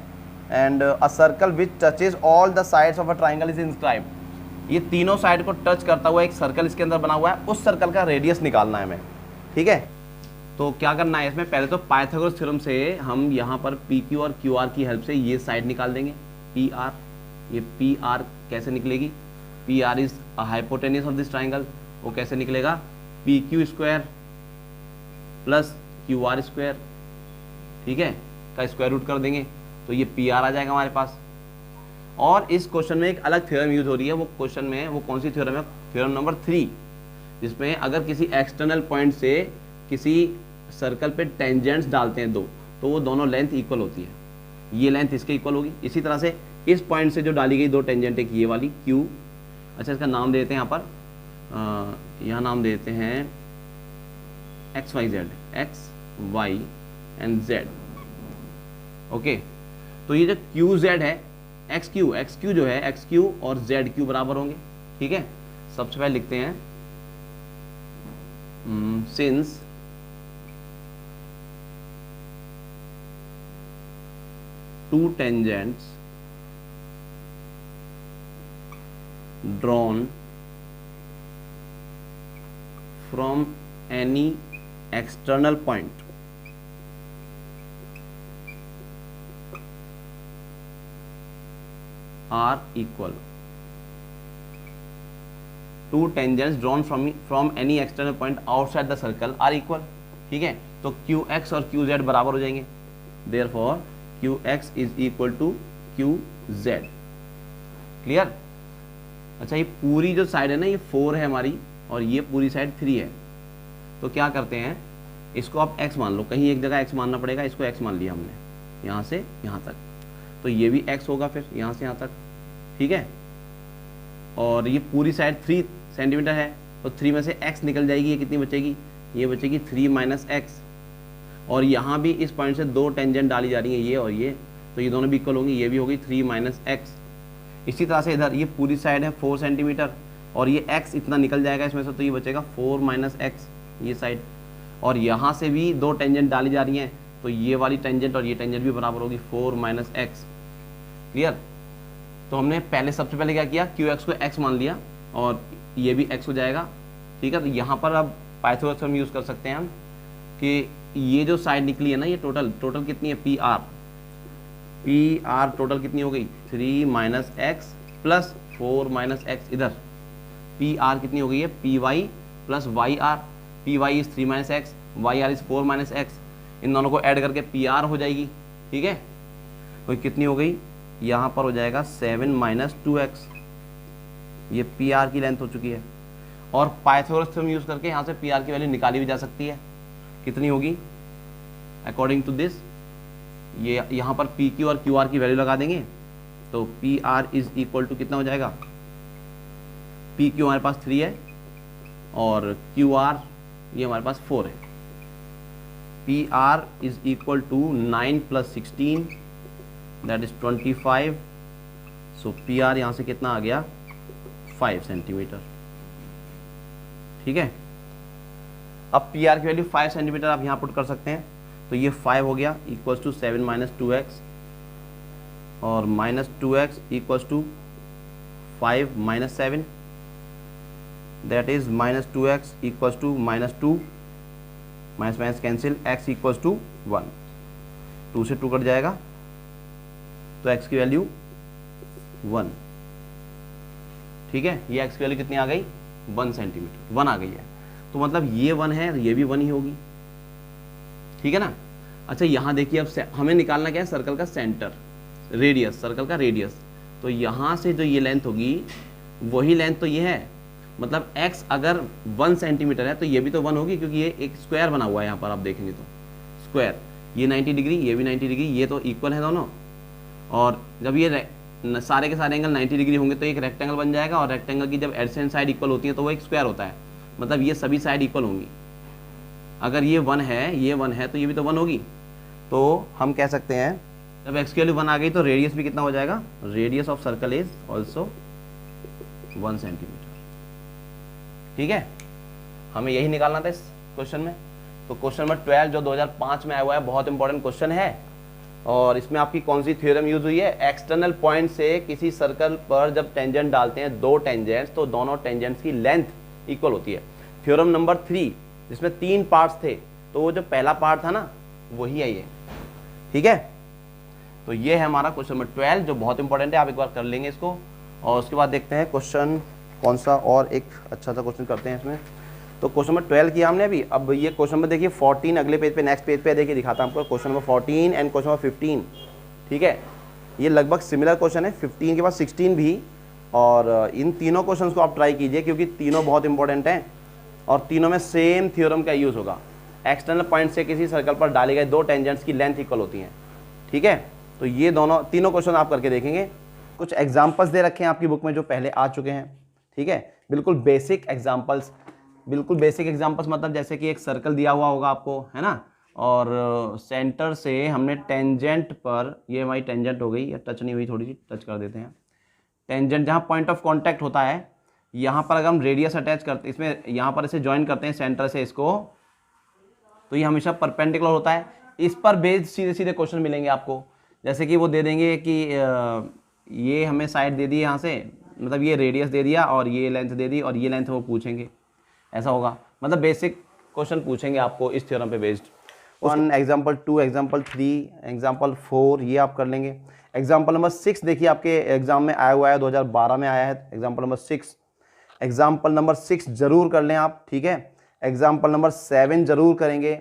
and a circle which touches all the sides of a triangle is inscribed. ये तीनों साइड को टच करता हुआ एक सर्कल इसके अंदर बना हुआ है, उस सर्कल का रेडियस निकालना है हमें। ठीक है, तो क्या करना है इसमें, पहले तो पाइथागोरस थ्योरम से हम यहाँ पर पी क्यू और क्यू आर की हेल्प से ये साइड निकाल देंगे, पी आर। ये पी आर कैसे निकलेगी, P R is hypotenuse of this triangle, वो कैसे निकलेगा, P Q square plus Q R square, ठीक है, का स्क्वायर रूट कर देंगे, तो ये पी आर आ जाएगा हमारे पास। और इस क्वेश्चन में एक अलग थ्योरम यूज हो रही है, वो क्वेश्चन में वो कौन सी थ्योरम है, थ्योरम नंबर 3, जिसमें अगर किसी एक्सटर्नल पॉइंट से किसी सर्कल पे टेंजेंट्स डालते हैं दो, तो वो दोनों लेंथ इक्वल होती है, ये लेंथ इसके इक्वल होगी। इसी तरह से इस पॉइंट से जो डाली गई दो टेंजेंट, एक ये वाली Q, अच्छा इसका नाम दे देते हैं यहाँ पर, यहाँ नाम देते हैं X Y Z, X Y and Z. Okay, तो ये जो क्यू जेड है, एक्स क्यू जो है, एक्स क्यू और जेड क्यू बराबर होंगे। ठीक है, सबसे पहले लिखते हैं since two tangents drawn from any external point are equal. Two tangents drawn from any external point outside the circle are equal. ठीक है, तो QX और QZ बराबर हो जाएंगे, therefore QX is equal to QZ। Clear? अच्छा, ये पूरी जो साइड है ना, ये 4 है हमारी, और ये पूरी साइड 3 है। तो क्या करते हैं, इसको आप x मान लो, कहीं एक जगह x मानना पड़ेगा, इसको x मान लिया हमने, यहाँ से यहाँ तक, तो ये भी x होगा फिर यहाँ से यहाँ तक। ठीक है, और ये पूरी साइड 3 सेंटीमीटर है, तो 3 में से x निकल जाएगी, ये कितनी बचेगी, ये बचेगी 3 माइनस एक्स। और यहाँ भी इस पॉइंट से दो टेंजेंट डाली जा रही है, ये और ये, तो ये दोनों भी इक्वल होंगी, ये भी होगी 3 माइनस एक्स। इसी तरह से इधर ये पूरी साइड है 4 सेंटीमीटर, और ये x इतना निकल जाएगा इसमें से, तो ये बचेगा 4 माइनस एक्स ये साइड। और यहाँ से भी दो टेंजेंट डाली जा रही हैं, तो ये वाली टेंजेंट और ये टेंजेंट भी बराबर होगी 4 माइनस एक्स। क्लियर? तो हमने पहले सबसे पहले क्या किया, क्यू एक्स को x मान लिया, और ये भी x हो जाएगा। ठीक है, तो यहाँ पर अब पाइथागोरस थ्योरम यूज़ कर सकते हैं हम कि ये जो साइड निकली है ना, ये टोटल कितनी है, पी आर टोटल कितनी हो गई, 3 minus x plus 4 minus x. इधर पी आर कितनी हो गई है, P Y plus Y R. P Y is 3 minus x, Y R is 4 minus x, इन दोनों को ऐड करके पी आर हो जाएगी। ठीक है, तो कितनी हो गई, यहाँ पर हो जाएगा 7 माइनस 2x, ये पी आर की लेंथ हो चुकी है। और पाइथागोरस थ्योरम यूज़ करके यहाँ से पी आर की वैल्यू निकाली भी जा सकती है, कितनी होगी अकॉर्डिंग टू दिस, ये यहाँ पर पी क्यू और क्यू आर की वैल्यू लगा देंगे, तो P R is equal to कितना हो जाएगा, पी क्यू हमारे पास 3 है और क्यू आर ये हमारे पास 4 है। P R is equal to 9 plus 16 that is 25। So P R यहाँ से कितना आ गया, 5 सेंटीमीटर। ठीक है, अब पी आर की वैल्यू 5 सेंटीमीटर आप यहाँ पुट कर सकते हैं, तो ये 5 हो गया इक्वल्स टू 7 माइनस 2x, और minus 2x equals to 5 minus 7, that is minus 2x equals to minus 2, minus minus cancel, x equals to 1, 2 से 2 कट जाएगा तो x की वैल्यू 1। ठीक है, ये x की वैल्यू कितनी आ गई, 1 सेंटीमीटर, 1 आ गई है। तो मतलब ये 1 है, ये भी 1 ही होगी। ठीक है ना। अच्छा यहाँ देखिए, अब हमें निकालना क्या है, सर्कल का सेंटर, रेडियस, सर्कल का रेडियस। तो यहाँ से जो ये लेंथ होगी वही लेंथ तो ये है, मतलब x अगर 1 सेंटीमीटर है तो ये भी तो 1 होगी, क्योंकि ये एक स्क्वायर बना हुआ है यहाँ पर, आप देखेंगे तो स्क्वायर, ये 90 डिग्री, ये भी 90 डिग्री, ये तो इक्वल है दोनों। और जब ये सारे के सारे एंगल 90 डिग्री होंगे तो एक रेक्टेंगल बन जाएगा, और रेक्टेंगल की जब एडजेसेंट साइड इक्वल होती है तो वो एक स्क्वायर होता है, मतलब ये सभी साइड इक्वल होंगी। अगर ये 1 है, ये 1 है, तो ये भी तो 1 होगी। तो हम कह सकते हैं जब x की वैल्यू 1 आ गई तो रेडियस भी कितना हो जाएगा, radius of circle is also 1 centimetre. ठीक है, हमें यही निकालना था इस क्वेश्चन में। तो क्वेश्चन नंबर 12 जो 2005 में आया हुआ है, बहुत इंपॉर्टेंट क्वेश्चन है। और इसमें आपकी कौन सी थ्योरम यूज हुई है, एक्सटर्नल पॉइंट से किसी सर्कल पर जब टेंजेंट डालते हैं, दो टेंजेंट्स, तो दोनों टेंजेंट्स की लेंथ इक्वल होती है। थ्योरम नंबर 3 जिसमें 3 पार्ट्स थे, तो वो जो पहला पार्ट था ना वही है ये। ठीक है, तो ये है हमारा क्वेश्चन नंबर 12 जो बहुत इंपॉर्टेंट है, आप एक बार कर लेंगे इसको। और उसके बाद देखते हैं क्वेश्चन कौन सा और एक अच्छा सा क्वेश्चन करते हैं इसमें। तो क्वेश्चन नंबर 12 किया हमने अभी। अब ये क्वेश्चन नंबर देखिए 14 अगले पेज पे, नेक्स्ट पेज पे देखिए, दिखाता हूं आपको question number 14 and question number 15। ठीक है, ये लगभग सिमिलर क्वेश्चन है, 15 के बाद 16 भी। और इन तीनों क्वेश्चन को आप ट्राई कीजिए, क्योंकि तीनों बहुत इंपॉर्टेंट हैं और तीनों में सेम थ्योरम का यूज होगा। एक्सटर्नल पॉइंट से किसी सर्कल पर डाले गए दो टेंजेंट्स की लेंथ इक्वल होती हैं। ठीक है, तो ये तीनों क्वेश्चन आप करके देखेंगे। कुछ एग्जाम्पल्स दे रखे हैं आपकी बुक में जो पहले आ चुके हैं। ठीक है, बिल्कुल बेसिक एग्जाम्पल्स, बिल्कुल बेसिक एग्जाम्पल्स, मतलब जैसे कि एक सर्कल दिया हुआ होगा आपको, है ना, और सेंटर से हमने टेंजेंट पर, ये हमारी टेंजेंट हो गई, या टच नहीं हुई, थोड़ी सी टच कर देते हैं। टेंजेंट जहाँ पॉइंट ऑफ कांटेक्ट होता है, यहाँ पर अगर हम रेडियस अटैच करते, इसमें यहाँ पर इसे ज्वाइन करते हैं सेंटर से इसको, तो ये हमेशा परपेंडिकुलर होता है। इस पर बेस्ड सीधे सीधे क्वेश्चन मिलेंगे आपको। जैसे कि वो दे देंगे कि ये हमें साइड दे दी यहाँ से, मतलब ये रेडियस दे दिया और ये लेंथ दे दी, और ये लेंथ वो पूछेंगे, ऐसा होगा। मतलब बेसिक क्वेश्चन पूछेंगे आपको इस थ्योरम पे बेस्ड। 1, एग्जाम्पल 2, एग्जाम्पल 3, एग्जाम्पल 4, ये आप कर लेंगे। एग्जाम्पल नंबर 6 देखिए आपके एग्जाम में आया हुआ है, 2012 में आया है एग्जाम्पल नंबर 6। एग्जाम्पल नंबर 6 जरूर कर लें आप। ठीक है, एग्जाम्पल नंबर 7 जरूर करेंगे।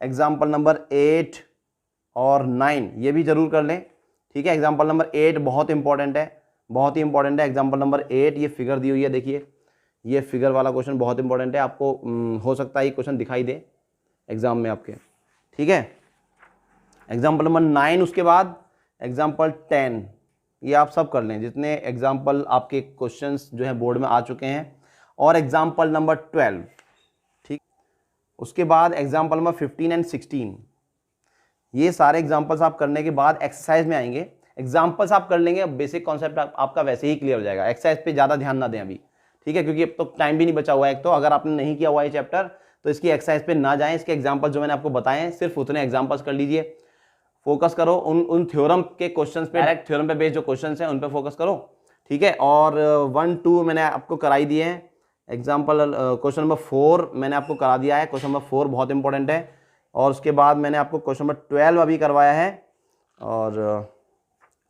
एग्जाम्पल नंबर 8 और 9 ये भी जरूर कर लें। ठीक है, एग्जाम्पल नंबर 8 बहुत इंपॉर्टेंट है, बहुत ही इंपॉर्टेंट है। एग्जाम्पल नंबर 8, ये फिगर दी हुई है, देखिए ये फिगर वाला क्वेश्चन बहुत इंपॉर्टेंट है। आपको हो सकता है ये क्वेश्चन दिखाई दे एग्जाम में आपके। ठीक है, एग्जाम्पल नंबर 9, उसके बाद एग्जाम्पल 10, ये आप सब कर लें, जितने एग्जाम्पल आपके क्वेश्चंस जो है बोर्ड में आ चुके हैं। और एग्जाम्पल नंबर 12, ठीक, उसके बाद एग्जाम्पल नंबर 15 एंड 16, ये सारे एग्जाम्पल्स आप करने के बाद एक्सरसाइज में आएंगे। एग्जाम्पल्स आप कर लेंगे, बेसिक कॉन्सेप्ट आपका वैसे ही क्लियर हो जाएगा। एक्सरसाइज पे ज़्यादा ध्यान ना दें अभी। ठीक है, क्योंकि अब तो टाइम भी नहीं बचा हुआ है। एक तो अगर आपने नहीं किया हुआ है चैप्टर तो इसकी एक्सरसाइज पे ना जाएं। इसके एग्जाम्पल जो मैंने आपको बताए हैं सिर्फ उतने एग्जाम्पल्स कर लीजिए। फोकस करो उन थ्योरम के क्वेश्चंस पे, डायरेक्ट थ्योरम पे बेस्ड जो क्वेश्चंस हैं उन पे फोकस करो। ठीक है, और 1, 2 मैंने आपको कराई दिए हैं। एग्जाम्पल क्वेश्चन नंबर 4 मैंने आपको करा दिया है। क्वेश्चन नंबर 4 बहुत इंपॉर्टेंट है। और उसके बाद मैंने आपको क्वेश्चन नंबर 12 अभी करवाया है, और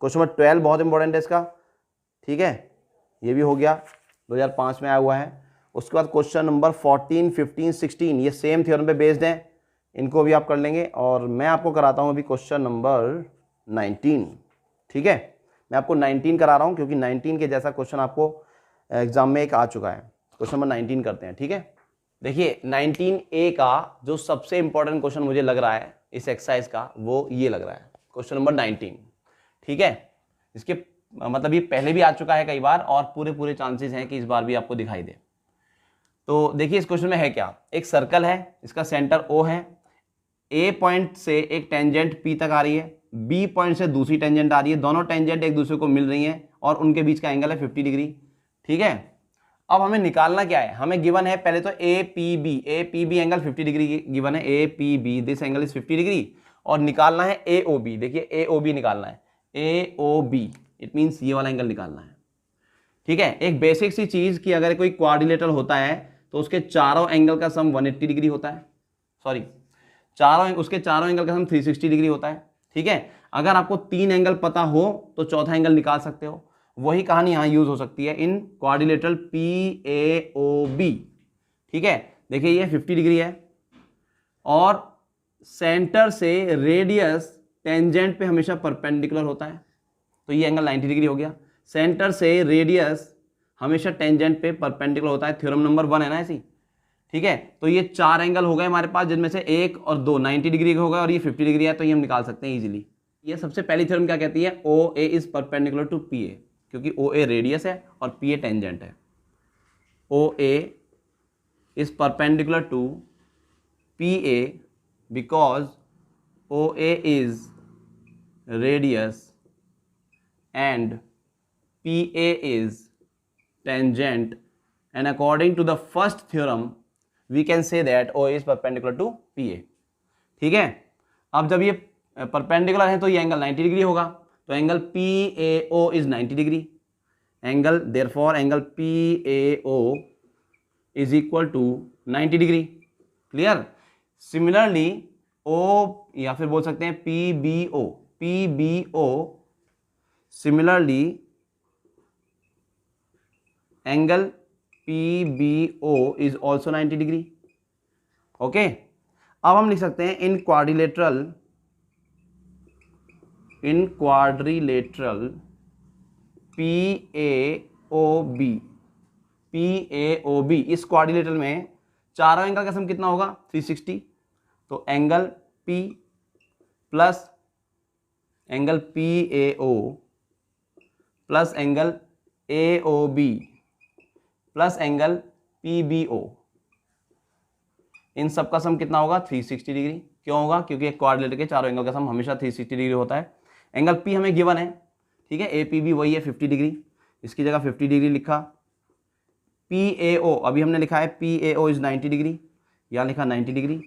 क्वेश्चन नंबर 12 बहुत इंपॉर्टेंट है इसका। ठीक है, ये भी हो गया, 2005 में आया हुआ है। उसके बाद क्वेश्चन नंबर 14, 15, 16 ये सेम थ्योरम पे बेस्ड हैं, इनको भी आप कर लेंगे। और मैं आपको कराता हूँ अभी क्वेश्चन नंबर 19। ठीक है, मैं आपको 19 करा रहा हूँ, क्योंकि 19 के जैसा क्वेश्चन आपको एग्जाम में एक आ चुका है। क्वेश्चन नंबर 19 करते हैं। ठीक है, देखिए 19A का जो सबसे इंपॉर्टेंट क्वेश्चन मुझे लग रहा है इस एक्सरसाइज का, वो ये लग रहा है, क्वेश्चन नंबर 19। ठीक है, इसके मतलब ये पहले भी आ चुका है कई बार, और पूरे चांसेस हैं कि इस बार भी आपको दिखाई दे। तो देखिए इस क्वेश्चन में है क्या, एक सर्कल है, इसका सेंटर O है, A पॉइंट से एक टेंजेंट P तक आ रही है, B पॉइंट से दूसरी टेंजेंट आ रही है, दोनों टेंजेंट एक दूसरे को मिल रही हैं और उनके बीच का एंगल है 50 डिग्री। ठीक है, अब हमें निकालना क्या है, हमें गिवन है पहले तो APB एंगल 50 डिग्री गिवन है, APB this angle is 50 degree, और निकालना है AOB। देखिए AOB निकालना है, AOB इट मीन्स ये वाला एंगल निकालना है। ठीक है, एक बेसिक सी चीज कि अगर कोई क्वाड्रिलेटरल होता है तो उसके चारों एंगल का सम 180 डिग्री होता है, सॉरी उसके चारों एंगल का सम 360 डिग्री होता है। ठीक है, अगर आपको 3 एंगल पता हो तो चौथा एंगल निकाल सकते हो। वही कहानी यहाँ यूज हो सकती है इन क्वाड्रिलेटरल PAOB। ठीक है, देखिए ये 50 डिग्री है और सेंटर से रेडियस टेंजेंट पे हमेशा परपेंडिकुलर होता है, तो ये एंगल 90 डिग्री हो गया। सेंटर से रेडियस हमेशा टेंजेंट पे परपेंडिकुलर होता है, थ्योरम नंबर 1 है ना ऐसी। ठीक है, तो ये 4 एंगल हो गए हमारे पास, जिनमें से 1 और 2 90 डिग्री हो गए और ये 50 डिग्री है, तो ये हम निकाल सकते हैं इजीली। ये सबसे पहली थ्योरम क्या कहती है, OA is perpendicular to PA, क्योंकि OA रेडियस है और PA टेंजेंट है। OA is perpendicular to PA because OA is radius and PA is tangent, and according to the first theorem we can say that OA is perpendicular to PA। ठीक है, अब जब ये perpendicular है तो ये angle 90 degree होगा, तो angle PAO is 90 degree. Angle therefore angle PAO is equal to 90 degree. Clear. Similarly O या फिर बोल सकते हैं PBO similarly angle PBO is also 90 degree. Okay, अब हम लिख सकते हैं इन क्वाड्रिलेटरल PAOB इस क्वाड्रिलेटरल में चारों एंगल का सम कितना होगा 360, तो angle P plus angle PAO plus angle AOB plus angle PBO, इन सब का सम कितना होगा 360 डिग्री। क्यों होगा, क्योंकि एक क्वाड्रिलेटर के चारों एंगल का सम हमेशा 360 डिग्री होता है। एंगल P हमें गिवन है, ठीक है, APB वही है 50 डिग्री, इसकी जगह 50 डिग्री लिखा। PAO अभी हमने लिखा है PAO इज 90 डिग्री, यहाँ लिखा 90 डिग्री।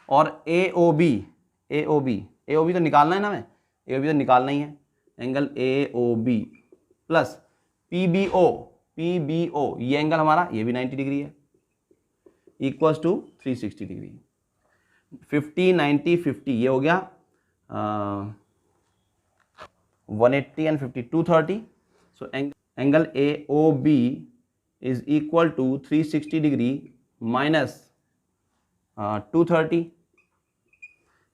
और AOB तो निकालना है ना, हमें AOB तो निकालना ही है, एंगल AOB प्लस PBO ये एंगल हमारा ये भी 90 डिग्री है, इक्वल्स टू 360 डिग्री। 50 90 50 ये हो गया 180 and 50 230। So angle AOB is equal to 360 degree minus 230,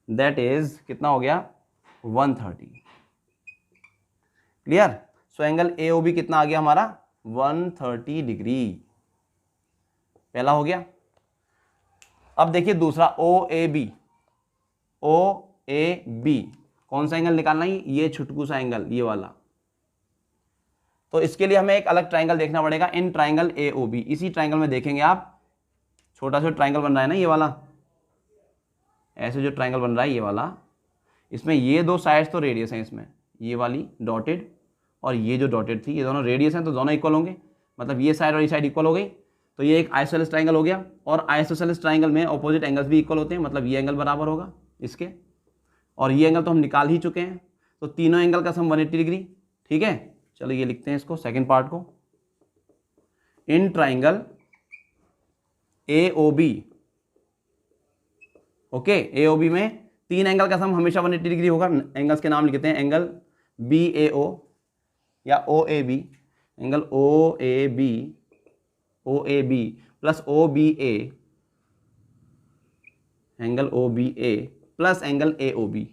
that is कितना हो गया 130। क्लियर। सो एंगल AOB कितना आ गया हमारा 130 डिग्री, पहला हो गया। अब देखिए दूसरा OAB कौन सा एंगल निकालना है, ये छुटकू सा एंगल ये वाला, तो इसके लिए हमें एक अलग ट्राइंगल देखना पड़ेगा इन ट्राइंगल AOB। इसी ट्राइंगल में देखेंगे आप, छोटा सा ट्राइंगल बन रहा है ना ये वाला, ऐसे जो ट्राइंगल बन रहा है ये वाला, इसमें ये दो साइड्स तो रेडियस हैं, इसमें ये वाली डॉटेड और ये जो डॉटेड थी ये दोनों रेडियस हैं, तो दोनों इक्वल होंगे, मतलब ये साइड और ये साइड इक्वल हो गई, तो ये एक आइसोसेलेस ट्राइंगल हो गया। और आइसोसेलेस ट्राइंगल में ऑपोजिट एंगल्स भी इक्वल होते हैं, मतलब ये एंगल बराबर होगा इसके, और ये एंगल तो हम निकाल ही चुके हैं, तो तीनों एंगल का सम 180 डिग्री। ठीक है, चलो ये लिखते हैं इसको सेकेंड पार्ट को, in triangle AOB। Okay, AOB में तीन एंगल का सम हमेशा 180 डिग्री होगा। एंगल्स के नाम लिखते हैं, एंगल BAO या OAB, angle OAB plus OBA, angle OBA plus angle AOB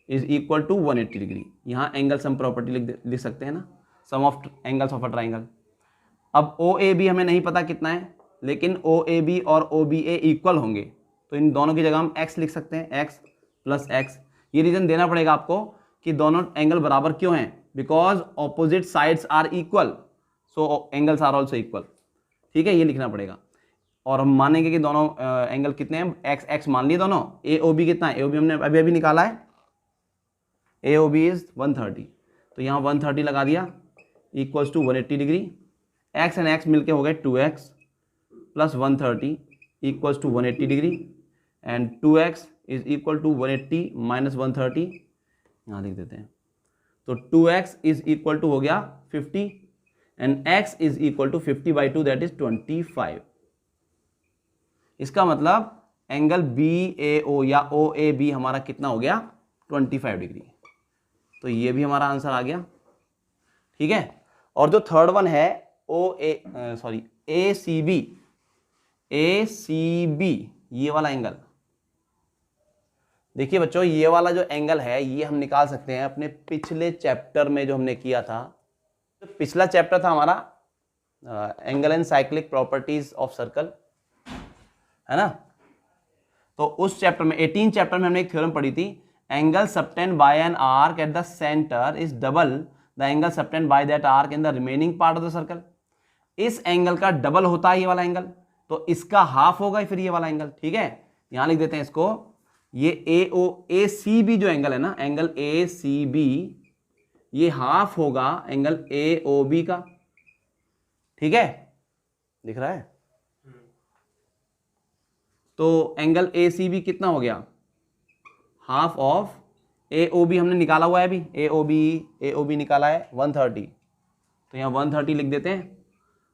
is equal to 180 degree. यहाँ एंगल सम प्रॉपर्टी लिख सकते हैं ना, sum of angles of a triangle. अब OAB हमें नहीं पता कितना है, लेकिन OAB और OBA इक्वल होंगे, तो इन दोनों की जगह हम x लिख सकते हैं, x प्लस x। ये रीजन देना पड़ेगा आपको कि दोनों एंगल बराबर क्यों हैं, because opposite sides are equal, so angles are also equal. ठीक है, ये लिखना पड़ेगा। और हम मानेंगे कि दोनों एंगल कितने हैं, x x मान लिए दोनों। AOB कितना है, AOB हमने अभी निकाला है, AOB इज 130, तो यहाँ 130 लगा दिया, equals to 180 degree. x and x मिलके हो गए 2x plus 130 equals to 180 degree, and 2x is equal to 180 minus 130, यहाँ लिख देते हैं, तो 2x इज इक्वल टू हो गया 50 and x is equal to 50/2 that is 25। इसका मतलब एंगल BAO या OAB हमारा कितना हो गया 25 डिग्री। तो ये भी हमारा आंसर आ गया, ठीक है। और जो थर्ड वन है ACB ये वाला एंगल, देखिए बच्चों ये वाला जो एंगल है ये हम निकाल सकते हैं अपने पिछले चैप्टर में जो हमने किया था। तो पिछला चैप्टर था हमारा angle and cyclic properties of circle, है ना। तो उस चैप्टर में 18 चैप्टर में हमने एक थ्योरम पढ़ी थी, angle subtended by an arc at the centre is double the angle subtended by that arc in the remaining part of the circle. इस एंगल का डबल होता है ये वाला एंगल, तो इसका हाफ होगा फिर ये वाला एंगल, ठीक है। यहां लिख देते हैं इसको, ये ACB जो एंगल है ना, एंगल ACB ये हाफ होगा एंगल AOB का, ठीक है, दिख रहा है। तो एंगल ACB कितना हो गया, हाफ ऑफ AOB हमने निकाला हुआ है अभी, AOB निकाला है 130, तो यहाँ 130 लिख देते हैं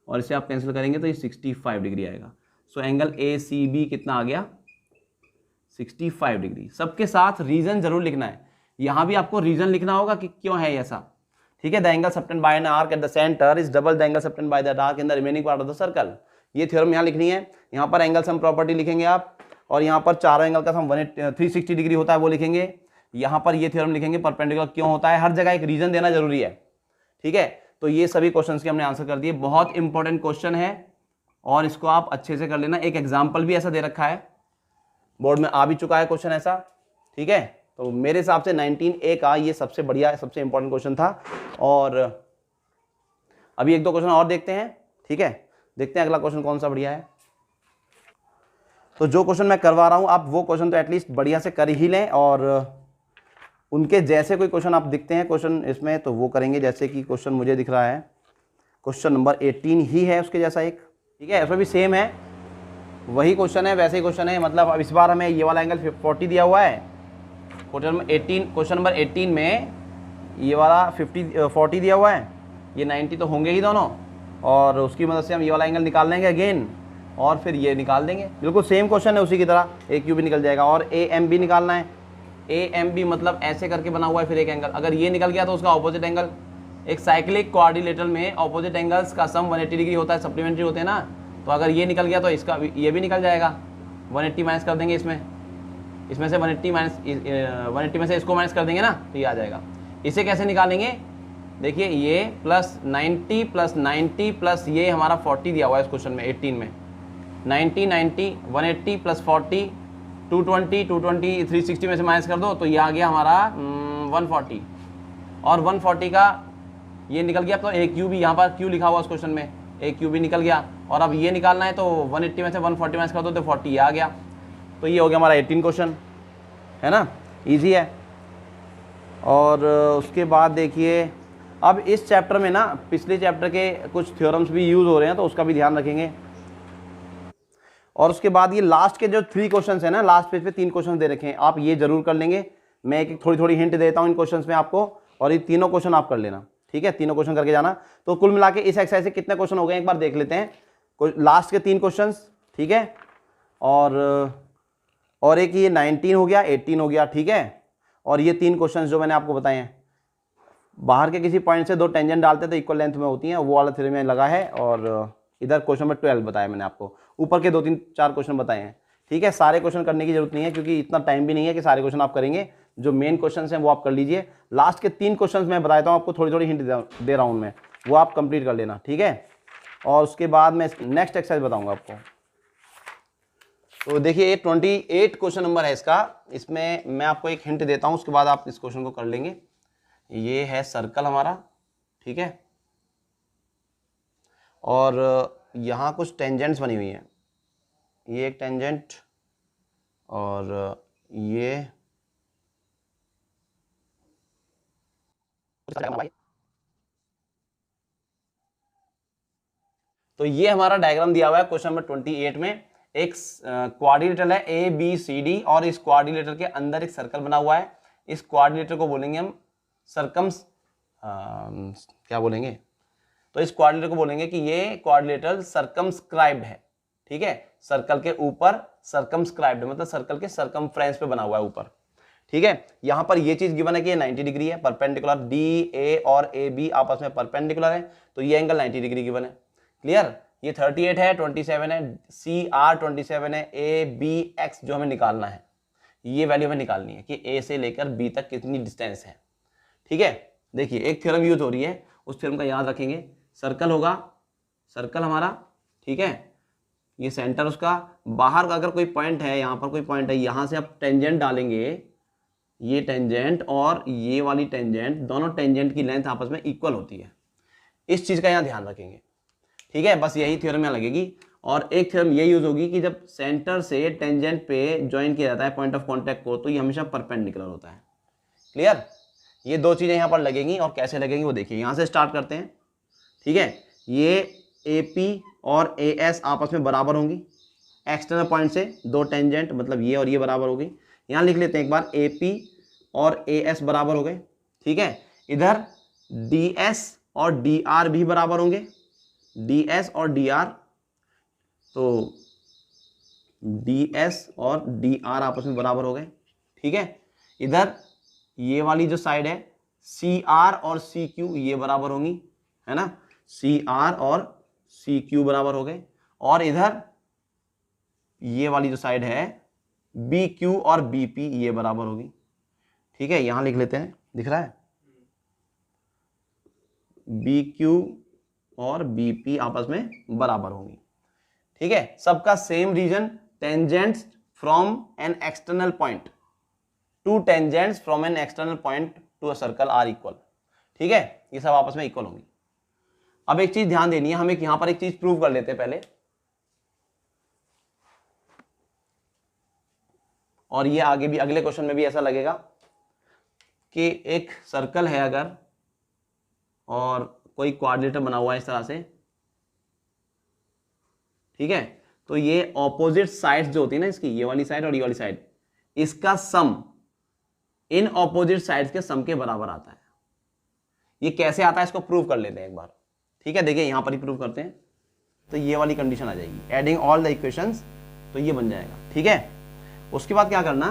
और इसे आप कैंसिल करेंगे तो ये 65 डिग्री आएगा। सो एंगल ACB कितना आ गया 65 डिग्री। सबके साथ रीजन जरूर लिखना है, यहां भी आपको रीजन लिखना होगा कि क्यों है ऐसा, ठीक है। The angle subtended by an arc at the centre is double the angle subtended by that arc in the remaining part of the circle. ये थ्योरम यहां लिखनी है, यहां पर एंगल सम प्रॉपर्टी लिखेंगे आप, और यहां पर चारों एंगल का सम 360 डिग्री होता है वो लिखेंगे। यहां पर ये थ्योरम लिखेंगे परपेंडिकुलर क्यों होता है, हर जगह एक रीजन देना जरूरी है, ठीक है। तो ये सभी क्वेश्चन के हमने आंसर कर दिए, बहुत इंपॉर्टेंट क्वेश्चन है और इसको आप अच्छे से कर लेना। एक एग्जाम्पल भी ऐसा दे रखा है, बोर्ड में आ भी चुका है क्वेश्चन ऐसा, ठीक है। तो मेरे हिसाब से 19A का ये सबसे बढ़िया सबसे इंपॉर्टेंट क्वेश्चन था। और अभी एक दो क्वेश्चन और देखते हैं, ठीक है, देखते हैं अगला क्वेश्चन कौन सा बढ़िया है। तो जो क्वेश्चन मैं करवा रहा हूं आप वो क्वेश्चन तो एटलीस्ट बढ़िया से कर ही लें, और उनके जैसे कोई क्वेश्चन आप दिखते हैं क्वेश्चन इसमें तो वो करेंगे। जैसे कि क्वेश्चन मुझे दिख रहा है क्वेश्चन नंबर 18 ही है उसके जैसा एक, ठीक है, इसमें भी सेम है, वही क्वेश्चन है, वैसे ही क्वेश्चन है। मतलब अब इस बार हमें ये वाला एंगल 40 दिया हुआ है, क्वेश्चन नंबर 18 में ये वाला 40 दिया हुआ है, ये 90 तो होंगे ही दोनों, और उसकी मदद से हम ये वाला एंगल निकाल लेंगे अगेन, और फिर ये निकाल देंगे। बिल्कुल सेम क्वेश्चन है उसी की तरह, AQ भी निकल जाएगा। और AMB निकालना है, AMB मतलब ऐसे करके बना हुआ है फिर एक एंगल, अगर ये निकल गया तो उसका ऑपोजिट एंगल। एक साइक्लिक क्वाड्रिलेटरल में ऑपोजिट एंगल्स का सम 180 डिग्री होता है, सप्लीमेंट्री होते हैं ना, तो अगर ये निकल गया तो इसका ये भी निकल जाएगा, 180 माइनस कर देंगे इसमें से 180 में से इसको माइनस कर देंगे ना तो ये आ जाएगा। इसे कैसे निकालेंगे, देखिए ये प्लस 90 प्लस ये हमारा 40 दिया हुआ है इस क्वेश्चन में 18 में, 90 180 प्लस 40 220 360 में से माइनस कर दो तो ये आ गया हमारा 140, और 140 का ये निकल गया तो AQ भी यहाँ पर Q लिखा हुआ उस क्वेश्चन में, AQ भी निकल गया। और अब ये निकालना है तो 180 में से 140 माइनस कर दो तो 40 आ गया। तो ये हो गया हमारा 18 क्वेश्चन, है ना, इजी है। और उसके बाद देखिए अब इस चैप्टर में ना पिछले चैप्टर के कुछ थ्योरम्स भी यूज़ हो रहे हैं तो उसका भी ध्यान रखेंगे। और उसके बाद ये लास्ट के जो 3 क्वेश्चन है ना, लास्ट पेज पे 3 क्वेश्चन दे रखे हैं, आप ये जरूर कर लेंगे। मैं एक थोड़ी हिंट देता हूँ इन क्वेश्चन में आपको, और ये तीनों क्वेश्चन आप कर लेना, ठीक है, तीनों क्वेश्चन करके जाना। तो कुल मिला के इस एक्सरसाइज से कितने क्वेश्चन हो गए एक बार देख लेते हैं। लास्ट के 3 क्वेश्चन, ठीक है, और एक ये 19 हो गया, 18 हो गया, ठीक है। और ये 3 क्वेश्चन जो मैंने आपको बताए हैं, बाहर के किसी पॉइंट से 2 टेंजेंट डालते तो इक्वल लेंथ में होती हैं, वो वाला थ्योरम में लगा है। और इधर क्वेश्चन नंबर 12 बताया मैंने आपको, ऊपर के 2-3-4 क्वेश्चन बताए हैं, ठीक है। सारे क्वेश्चन करने की जरूरत नहीं है क्योंकि इतना टाइम भी नहीं है कि सारे क्वेश्चन आप करेंगे। जो मेन क्वेश्चन हैं वो आप कर लीजिए। लास्ट के 3 क्वेश्चन मैं बताता हूँ आपको, थोड़ी हिंट दे रहा हूँ मैं, वो आप कंप्लीट कर लेना, ठीक है। और उसके बाद मैं नेक्स्ट एक्सरसाइज बताऊंगा आपको। तो देखिए ये 28 क्वेश्चन नंबर है इसका, इसमें मैं आपको एक हिंट देता हूँ उसके बाद आप इस क्वेश्चन को कर लेंगे। ये है सर्कल हमारा, ठीक है, और यहाँ कुछ टेंजेंट्स बनी हुई हैं, ये एक टेंजेंट और ये तो ये हमारा डायग्राम दिया हुआ है क्वेश्चन नंबर 28 में। एक क्वाड्रिलेटरल है ABCD और इस क्वाड्रिलेटर के अंदर एक सर्कल बना हुआ है। इस क्वाड्रिलेटर को बोलेंगे हम क्या बोलेंगे, तो इस क्वाड्रिलेटर को बोलेंगे कि ये क्वाड्रिलेटर सर्कमस्क्राइब्ड है, ठीक है, सर्कल के ऊपर सर्कमस्क्राइब्ड मतलब सर्कल के सर्कमफ्रेंस पे बना हुआ है ऊपर, ठीक है। यहां पर ये चीज गिवन है कि ये 90 डिग्री है, परपेंडिकुलर डी ए और ए बी आपस में परपेंडिकुलर है, तो ये एंगल 90 डिग्री गिवन है। क्लियर, ये 38 है, 27 है, सी आर 27 है, ए बी एक्स जो हमें निकालना है, ये वैल्यू हमें निकालनी है कि ए से लेकर बी तक कितनी डिस्टेंस है, ठीक है। देखिए एक थ्योरम यूज हो रही है, उस थ्योरम का याद रखेंगे। सर्कल होगा, सर्कल हमारा, ठीक है, ये सेंटर उसका, बाहर का अगर कोई पॉइंट है, यहां पर कोई पॉइंट है, यहां से आप टेंजेंट डालेंगे, ये टेंजेंट और ये वाली टेंजेंट, दोनों टेंजेंट की लेंथ आपस में इक्वल होती है, इस चीज का यहां ध्यान रखेंगे, ठीक है। बस यही थ्योरम यहां लगेगी। और एक थ्योरम ये यूज होगी कि जब सेंटर से टेंजेंट पे ज्वाइन किया जाता है पॉइंट ऑफ कांटेक्ट को, तो ये हमेशा परपेंडिकुलर होता है। क्लियर, ये दो चीजें यहां पर लगेंगी, और कैसे लगेंगी वो देखिए। यहां से स्टार्ट करते हैं, ठीक है। ये AP और AS आपस में बराबर होंगी, एक्सटर्नल पॉइंट से दो टेंजेंट, मतलब ये और ये बराबर हो गई। यहां लिख लेते हैं एक बार, AP और AS बराबर हो गए, ठीक है। इधर DS और DR भी बराबर होंगे, DS और DR, तो DS और DR आपस में बराबर हो गए, ठीक है। इधर ये वाली जो साइड है CR और CQ ये बराबर होंगी, है ना, CR और CQ बराबर हो गए। और इधर ये वाली जो साइड है BQ और BP ये बराबर होगी, ठीक है। यहां लिख लेते हैं, दिख रहा है, BQ और BP आपस में बराबर होंगी, ठीक है। सबका same reason, tangents from an external point to tangents from an external point to a circle are equal, ठीक है। ये सब आपस में इक्वल होंगी। अब एक चीज ध्यान देनी है, हम एक यहां पर एक चीज प्रूव कर लेते हैं पहले, और ये आगे भी अगले क्वेश्चन में भी ऐसा लगेगा कि एक सर्कल है अगर, और कोई क्वाड्रिलेटर बना हुआ है इस तरह से, ठीक है, तो ये ऑपोजिट साइड्स जो होती है ना इसकी, ये वाली साइड और ये वाली साइड, इसका सम इन ऑपोजिट साइड्स के सम के बराबर आता है। ये कैसे आता है इसको प्रूव कर लेते हैं एक बार, ठीक है। देखिए यहां पर ही प्रूव करते हैं, तो ये वाली कंडीशन आ जाएगी, एडिंग ऑल द इक्वेशंस, तो ये बन जाएगा, ठीक है। उसके बाद क्या करना,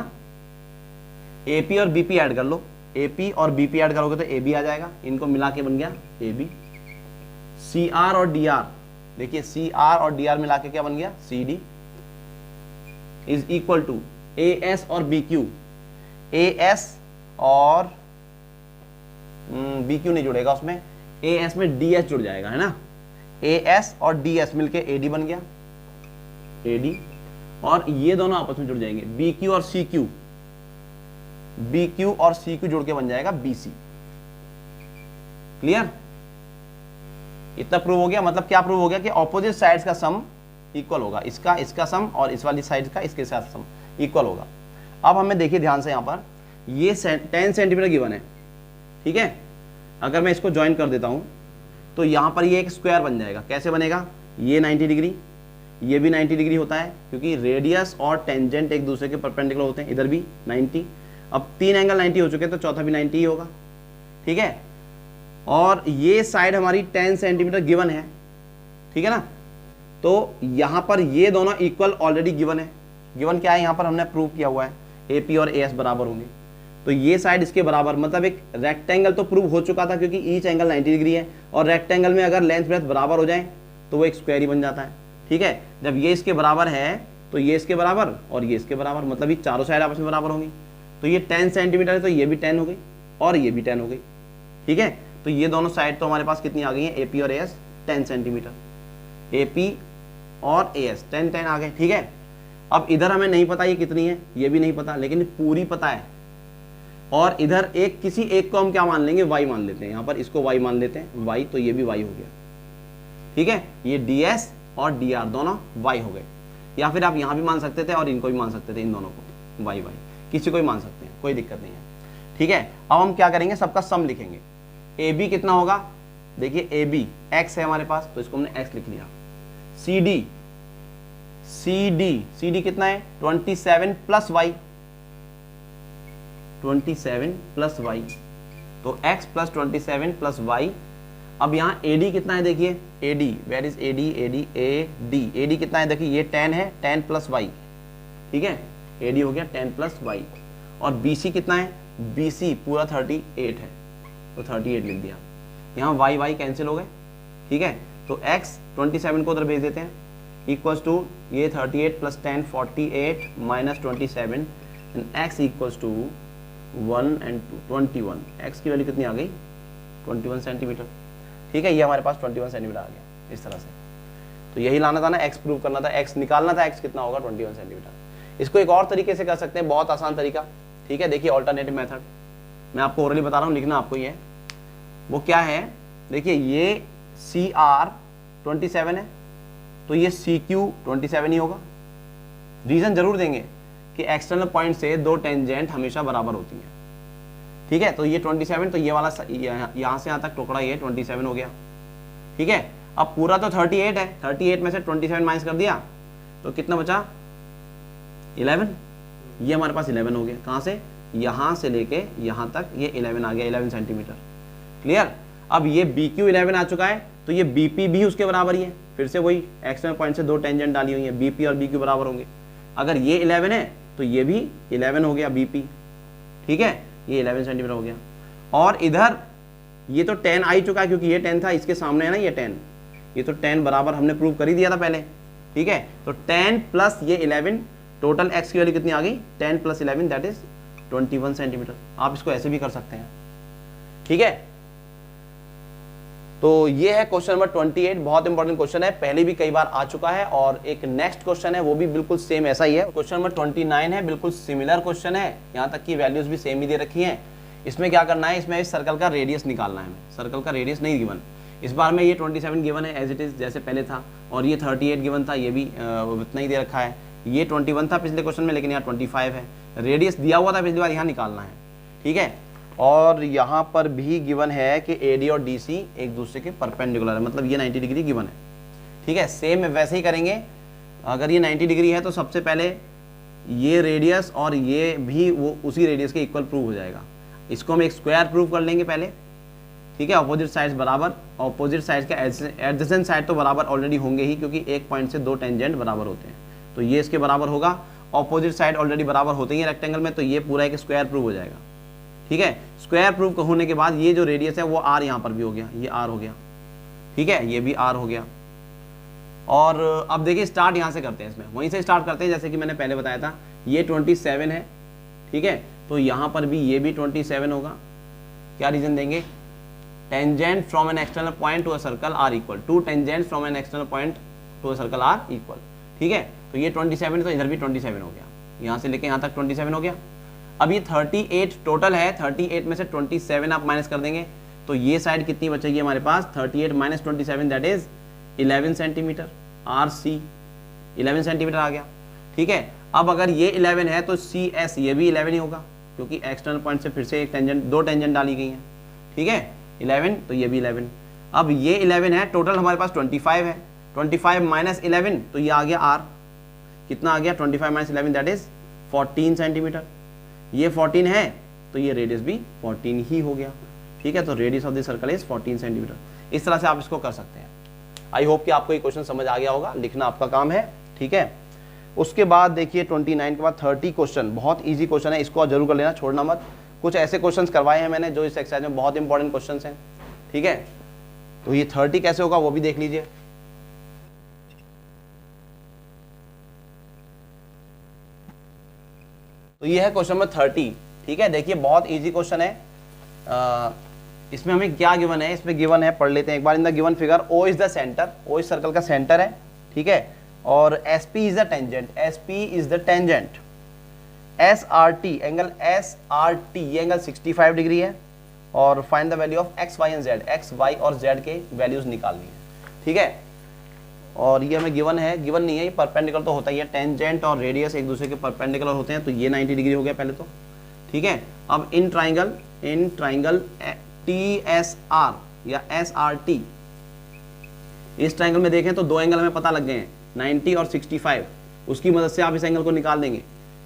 AP और BP ऐड कर लो, AP और BP ऐड करोगे तो AB आ जाएगा, इनको मिला के बन गया AB। CR और DR, देखिए CR और DR मिला के क्या बन गया, CD is equal to AS और BQ, AS और BQ नहीं जुड़ेगा उसमें, AS में DS जुड़ जाएगा, है ना, AS और DS मिलके AD बन गया, AD, और ये दोनों आपस में जुड़ जाएंगे, BQ और CQ, BQ और CQ जुड़ के बन जाएगा BC। क्लियर, इतना प्रूव हो गया। मतलब क्या प्रूव हो गया कि ऑपोजिट साइड्स का सम इक्वल होगा, इसका सम और इस वाली साइड का इसके साथ सम इक्वल होगा। अब हमें देखिए ध्यान से, यहां पर ये 10 सेंटीमीटर गिवन है, ठीक है। अगर मैं इसको ज्वाइन कर देता हूं तो यहां पर ये एक स्क्वायर बन जाएगा। कैसे बनेगा, ये 90 डिग्री, ये भी 90 डिग्री होता है, क्योंकि रेडियस और टेंजेंट एक दूसरे के परपेंडिकुलर होते हैं। इधर भी 90, अब 3 एंगल 90 हो चुके हैं, तो चौथा भी 90 ही होगा, ठीक है। और ये साइड हमारी 10 सेंटीमीटर गिवन है, ठीक है ना। तो यहां पर ये दोनों इक्वल ऑलरेडी गिवन है। गिवन क्या है, यहां पर हमने प्रूव किया हुआ है, AP और AS बराबर होंगे, तो ये साइड इसके बराबर, मतलब एक रेक्टेंगल तो प्रूव हो चुका था, क्योंकि ईच एंगल 90 डिग्री है, और रेक्टेंगल में अगर लेंथ ब्रेथ बराबर हो जाए तो वो एक स्क्वायर ही बन जाता है, ठीक है। जब ये इसके बराबर है तो ये इसके बराबर और ये इसके बराबर, मतलब ये चारों साइड आपस में बराबर होंगी। तो ये 10 सेंटीमीटर है, तो ये भी 10 हो गई और ये भी 10 हो गई, ठीक है। तो ये दोनों साइड तो हमारे पास कितनी आ गई है, AP और AS 10 सेंटीमीटर, AP और AS 10 आ गए, ठीक है। अब इधर हमें नहीं पता ये कितनी है, ये भी नहीं पता, लेकिन पूरी पता है। और इधर एक किसी एक को हम क्या मान लेंगे, Y मान लेते हैं, यहाँ पर इसको Y मान लेते हैं, Y, तो ये भी Y हो गया, ठीक है। ये DS और DR दोनों Y हो गए, या फिर आप यहाँ भी मान सकते थे और इनको भी मान सकते थे, इन दोनों को Y किसी को भी मान सकते हैं, कोई दिक्कत नहीं है, ठीक है। अब हम क्या करेंगे, सबका सम लिखेंगे। AB कितना होगा, देखिए AB X है हमारे पास, तो इसको हमने X लिख लिया। CD कितना है, 27 प्लस Y, 27 प्लस Y, तो X प्लस 27 प्लस Y। अब यहाँ AD कितना है देखिए, AD, where is AD, AD कितना है देखिए, ये 10 है, 10 प्लस वाई, ठीक है, AD हो गया 10 प्लस वाई। और BC कितना है, BC पूरा 38 है, तो 38 लिख दिया। यहाँ वाई कैंसिल हो गए, ठीक है, तो x 27 को उधर भेज देते हैं, इक्वल्स टू ये 38 plus 10 48 minus 27 and x equals to 1 and 21। x की वैल्यू कितनी आ गई, 21 सेंटीमीटर, ठीक है, ये हमारे पास 21 सेंटीमीटर आ गया इस तरह से। तो यही लाना था ना, x प्रूव करना था, x निकालना था, x कितना होगा 21 सेंटीमीटर। इसको एक और तरीके से कर सकते हैं, बहुत आसान तरीका, ठीक है, देखिए ऑल्टरनेटिव मेथड, मैं आपको ओरली बता रहा हूँ, लिखना आपको ये, वो क्या है देखिए, ये CR 27 है, तो ये CQ 27 ही होगा। रीजन जरूर देंगे कि एक्सटर्नल पॉइंट से दो टेंजेंट हमेशा बराबर होती हैं, ठीक है, तो ये 27, तो ये वाला यहाँ से यहाँ तक टुकड़ा ये 27 हो गया, ठीक है। अब पूरा तो 38 है, 38 में से 27 माइनस कर दिया तो कितना बचा 11, ये हमारे पास 11 हो गया, कहाँ से, यहाँ से लेके यहाँ तक ये 11 आ गया, 11 सेंटीमीटर, क्लियर। अब ये BQ 11 आ चुका है, तो ये BP भी उसके बराबर ही है, फिर से वही एक्सटर्नल पॉइंट से दो टेंजेंट डाली हुई है, BP और BQ बराबर होंगे। अगर ये 11 है तो ये भी 11 हो गया BP, ठीक है, ये 11 सेंटीमीटर हो गया। और इधर ये तो 10 आ ही चुका है, क्योंकि ये 10 था, इसके सामने है ना ये 10, ये तो 10 बराबर हमने प्रूव कर ही दिया था पहले, ठीक है। तो 10 प्लस ये 11, टोटल x की वैल्यू कितनी आ गई, 10 प्लस 11 दैट इज 21 सेंटीमीटर। आप इसको ऐसे भी कर सकते हैं, ठीक है। तो ये है क्वेश्चन नंबर 28, बहुत इंपॉर्टेंट क्वेश्चन है, पहले भी कई बार आ चुका है। और एक नेक्स्ट क्वेश्चन है, वो भी बिल्कुल सेम ऐसा ही है, क्वेश्चन नंबर 29 है, बिल्कुल सिमिलर क्वेश्चन है, यहाँ तक की वैल्यूज भी सेम ही दे रखी हैं। इसमें क्या करना है, इसमें इस सर्कल का रेडियस निकालना है, सर्कल का रेडियस नहीं गिवन, इस बार में ये 27 गिवन है एज इट इज जैसे पहले था, और ये 38 गिवन था, ये भी उतना ही दे रखा है। ये 21 था पिछले क्वेश्चन में, लेकिन यहाँ 25 है, रेडियस दिया हुआ था पिछली बार, यहाँ निकालना है, ठीक है। और यहाँ पर भी गिवन है कि AD और DC एक दूसरे के परपेंडिकुलर है, मतलब ये 90 डिग्री गिवन है, ठीक है। सेम वैसे ही करेंगे, अगर ये 90 डिग्री है तो सबसे पहले ये रेडियस और ये भी वो उसी रेडियस के इक्वल प्रूव हो जाएगा। इसको हम एक स्क्वायर प्रूव कर लेंगे पहले, ठीक है, अपोजिट साइड्स बराबर, अपोजिट साइड्स का एडजेसेंट साइड तो बराबर ऑलरेडी होंगे ही, क्योंकि एक पॉइंट से दो टेंजेंट बराबर होते हैं, तो ये इसके बराबर होगा। ऑपोजिट साइड ऑलरेडी बराबर होते ही रेक्टेंगल में, तो ये पूरा एक स्क्वायर प्रूव हो जाएगा, ठीक है। स्क्वायर प्रूव होने के बाद ये जो रेडियस है वो R यहाँ पर भी हो गया, ये R हो गया, ठीक है, ये भी R हो गया। और अब देखिए स्टार्ट यहाँ से करते हैं, इसमें वहीं से स्टार्ट करते हैं, जैसे कि मैंने पहले बताया था, ये 27 है, ठीक है, तो यहाँ पर भी ये भी 27 होगा। क्या रीजन देंगे, tangent from an external point to a circle are equal to tangent from an external point to a circle are equal, ठीक है। तो ये 27, तो इधर भी 27 हो गया, यहाँ से लेके यहाँ तक 27 हो गया। अब ये 38 टोटल है, 38 में से 27 आप माइनस कर देंगे, तो ये साइड कितनी बचेगी हमारे पास, 38 minus 27 that is 11 centimetre, RC 11 centimetre आ गया, ठीक है। अब अगर ये 11 है तो CS ये भी 11 ही होगा, क्योंकि एक्सटर्नल पॉइंट से फिर से एक टेंजेंट, दो टेंजेंट डाली गई हैं, ठीक है, 11, तो ये भी 11। अब ये 11 है, टोटल हमारे पास 25 है, 25 माइनस 11 तो ये आ गया R, कितना आ गया 25 माइनस 11 दैट इज 14 सेंटीमीटर। ये 14 है तो ये रेडियस भी 14 ही हो गया, ठीक है। तो radius of the circle is 14 centimetre. इस तरह से आप इसको कर सकते हैं। आई होप कि आपको ये क्वेश्चन समझ आ गया होगा, लिखना आपका काम है, ठीक है। उसके बाद देखिए 29 के बाद 30 क्वेश्चन, बहुत ईजी क्वेश्चन है, इसको जरूर कर लेना, छोड़ना मत। कुछ ऐसे क्वेश्चन करवाए हैं मैंने जो इस एक्सरसाइज में बहुत इंपॉर्टेंट क्वेश्चन हैं, ठीक है। तो ये 30 कैसे होगा वो भी देख लीजिए। तो ये है क्वेश्चन नंबर 30, ठीक है। देखिए बहुत इजी क्वेश्चन है। इसमें हमें क्या गिवन है, इसमें गिवन है, पढ़ लेते हैं एक बार। In the given figure O is the centre, O इस सर्कल का सेंटर है, ठीक है, और SP is the tangent, SP is the tangent, SRT angle SRT ये एंगल 65 डिग्री है, और find the value of X, Y and Z, X, Y और Z के वैल्यूज निकालनी है, ठीक है। और ये हमें गिवन है, गिवन नहीं है, ये परपेंडिकुलर तो होता ही है, टेंजेंट और रेडियस एक दूसरे के परपेंडिकुलर होते हैं, तो ये 90 डिग्री हो गया पहले तो, ठीक है। अब इन ट्राइंगल TSR या SRT, इस ट्राइंगल में देखें तो दो एंगल हमें पता लग गए हैं, 90 और 65, उसकी मदद से आप इस एंगल को निकाल देंगे,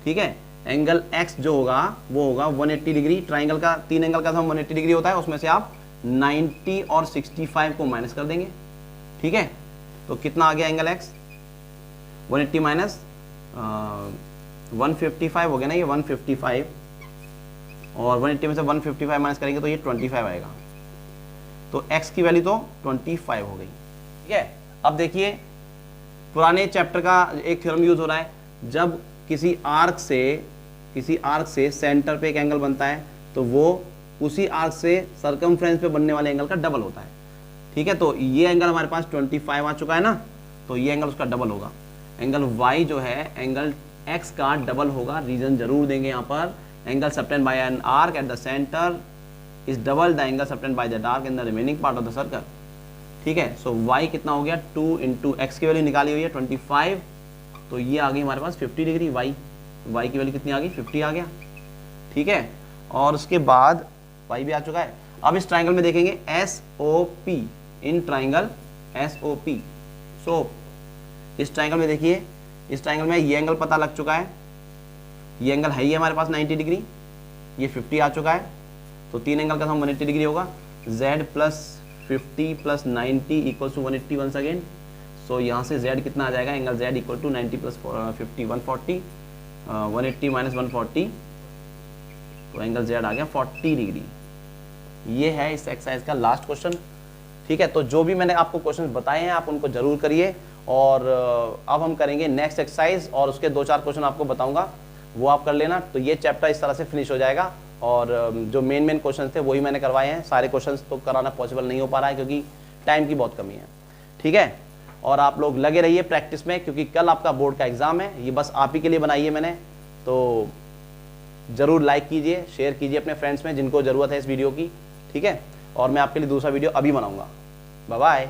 ठीक है। एंगल X जो होगा वो होगा 180 डिग्री, ट्राइंगल का 3 एंगल का 180 डिग्री होता है, उसमें से आप 90 और 65 को माइनस कर देंगे, ठीक है। तो कितना आ गया एंगल x, 180 माइनस 155 हो गया ना, ये 155, और 180 में से 155 माइनस करेंगे तो ये 25 आएगा। तो x की वैल्यू तो 25 हो गई, ठीक है। अब देखिए पुराने चैप्टर का एक थ्योरम यूज हो रहा है, जब किसी आर्क से सेंटर पे एक एंगल बनता है तो वो उसी आर्क से सर्कमफ्रेंस पे बनने वाले एंगल का डबल होता है, ठीक है। तो ये एंगल हमारे पास 25 आ चुका है ना, तो ये एंगल उसका डबल होगा। एंगल y जो है एंगल x का डबल होगा, रीजन जरूर देंगे यहाँ पर। Angle subtended by an arc at the centre is double the angle subtended by the arc in the remaining part of the circle, ठीक है। सो y कितना हो गया, 2 इंटू एक्स की वैल्यू निकाली हुई है 25, तो ये आ गई हमारे पास 50 डिग्री। y की वैल्यू कितनी आ गई, 50 आ गया, ठीक है। और उसके बाद y भी आ चुका है। अब इस ट्राइंगल में देखेंगे SOP, इन ट्राइंगल SOP। सो इस ट्राइंगल में देखिए, इस ट्राइंगल में ये एंगल पता लग चुका है, ये एंगल है ही हमारे पास 90 डिग्री, ये 50 आ चुका है, तो तीन एंगल का सम 180 डिग्री होगा। z plus 50 plus 90 equal to 180 once again. So यहाँ से z कितना आ जाएगा, angle z equal to 90 plus 50 140, 180 minus 140, तो एंगल z आ गया 40 डिग्री। ये है इस एक्सरसाइज का लास्ट क्वेश्चन, ठीक है। तो जो भी मैंने आपको क्वेश्चन बताए हैं आप उनको जरूर करिए, और अब हम करेंगे नेक्स्ट एक्सरसाइज, और उसके 2-4 क्वेश्चन आपको बताऊंगा, वो आप कर लेना। तो ये चैप्टर इस तरह से फिनिश हो जाएगा, और जो मेन क्वेश्चन थे वही मैंने करवाए हैं। सारे क्वेश्चन तो कराना पॉसिबल नहीं हो पा रहा है क्योंकि टाइम की बहुत कमी है, ठीक है। और आप लोग लगे रहिए प्रैक्टिस में, क्योंकि कल आपका बोर्ड का एग्जाम है। ये बस आप ही के लिए बनाई है मैंने, तो जरूर लाइक कीजिए, शेयर कीजिए अपने फ्रेंड्स में जिनको ज़रूरत है इस वीडियो की, ठीक है। और मैं आपके लिए दूसरा वीडियो अभी बनाऊंगा। Bye bye.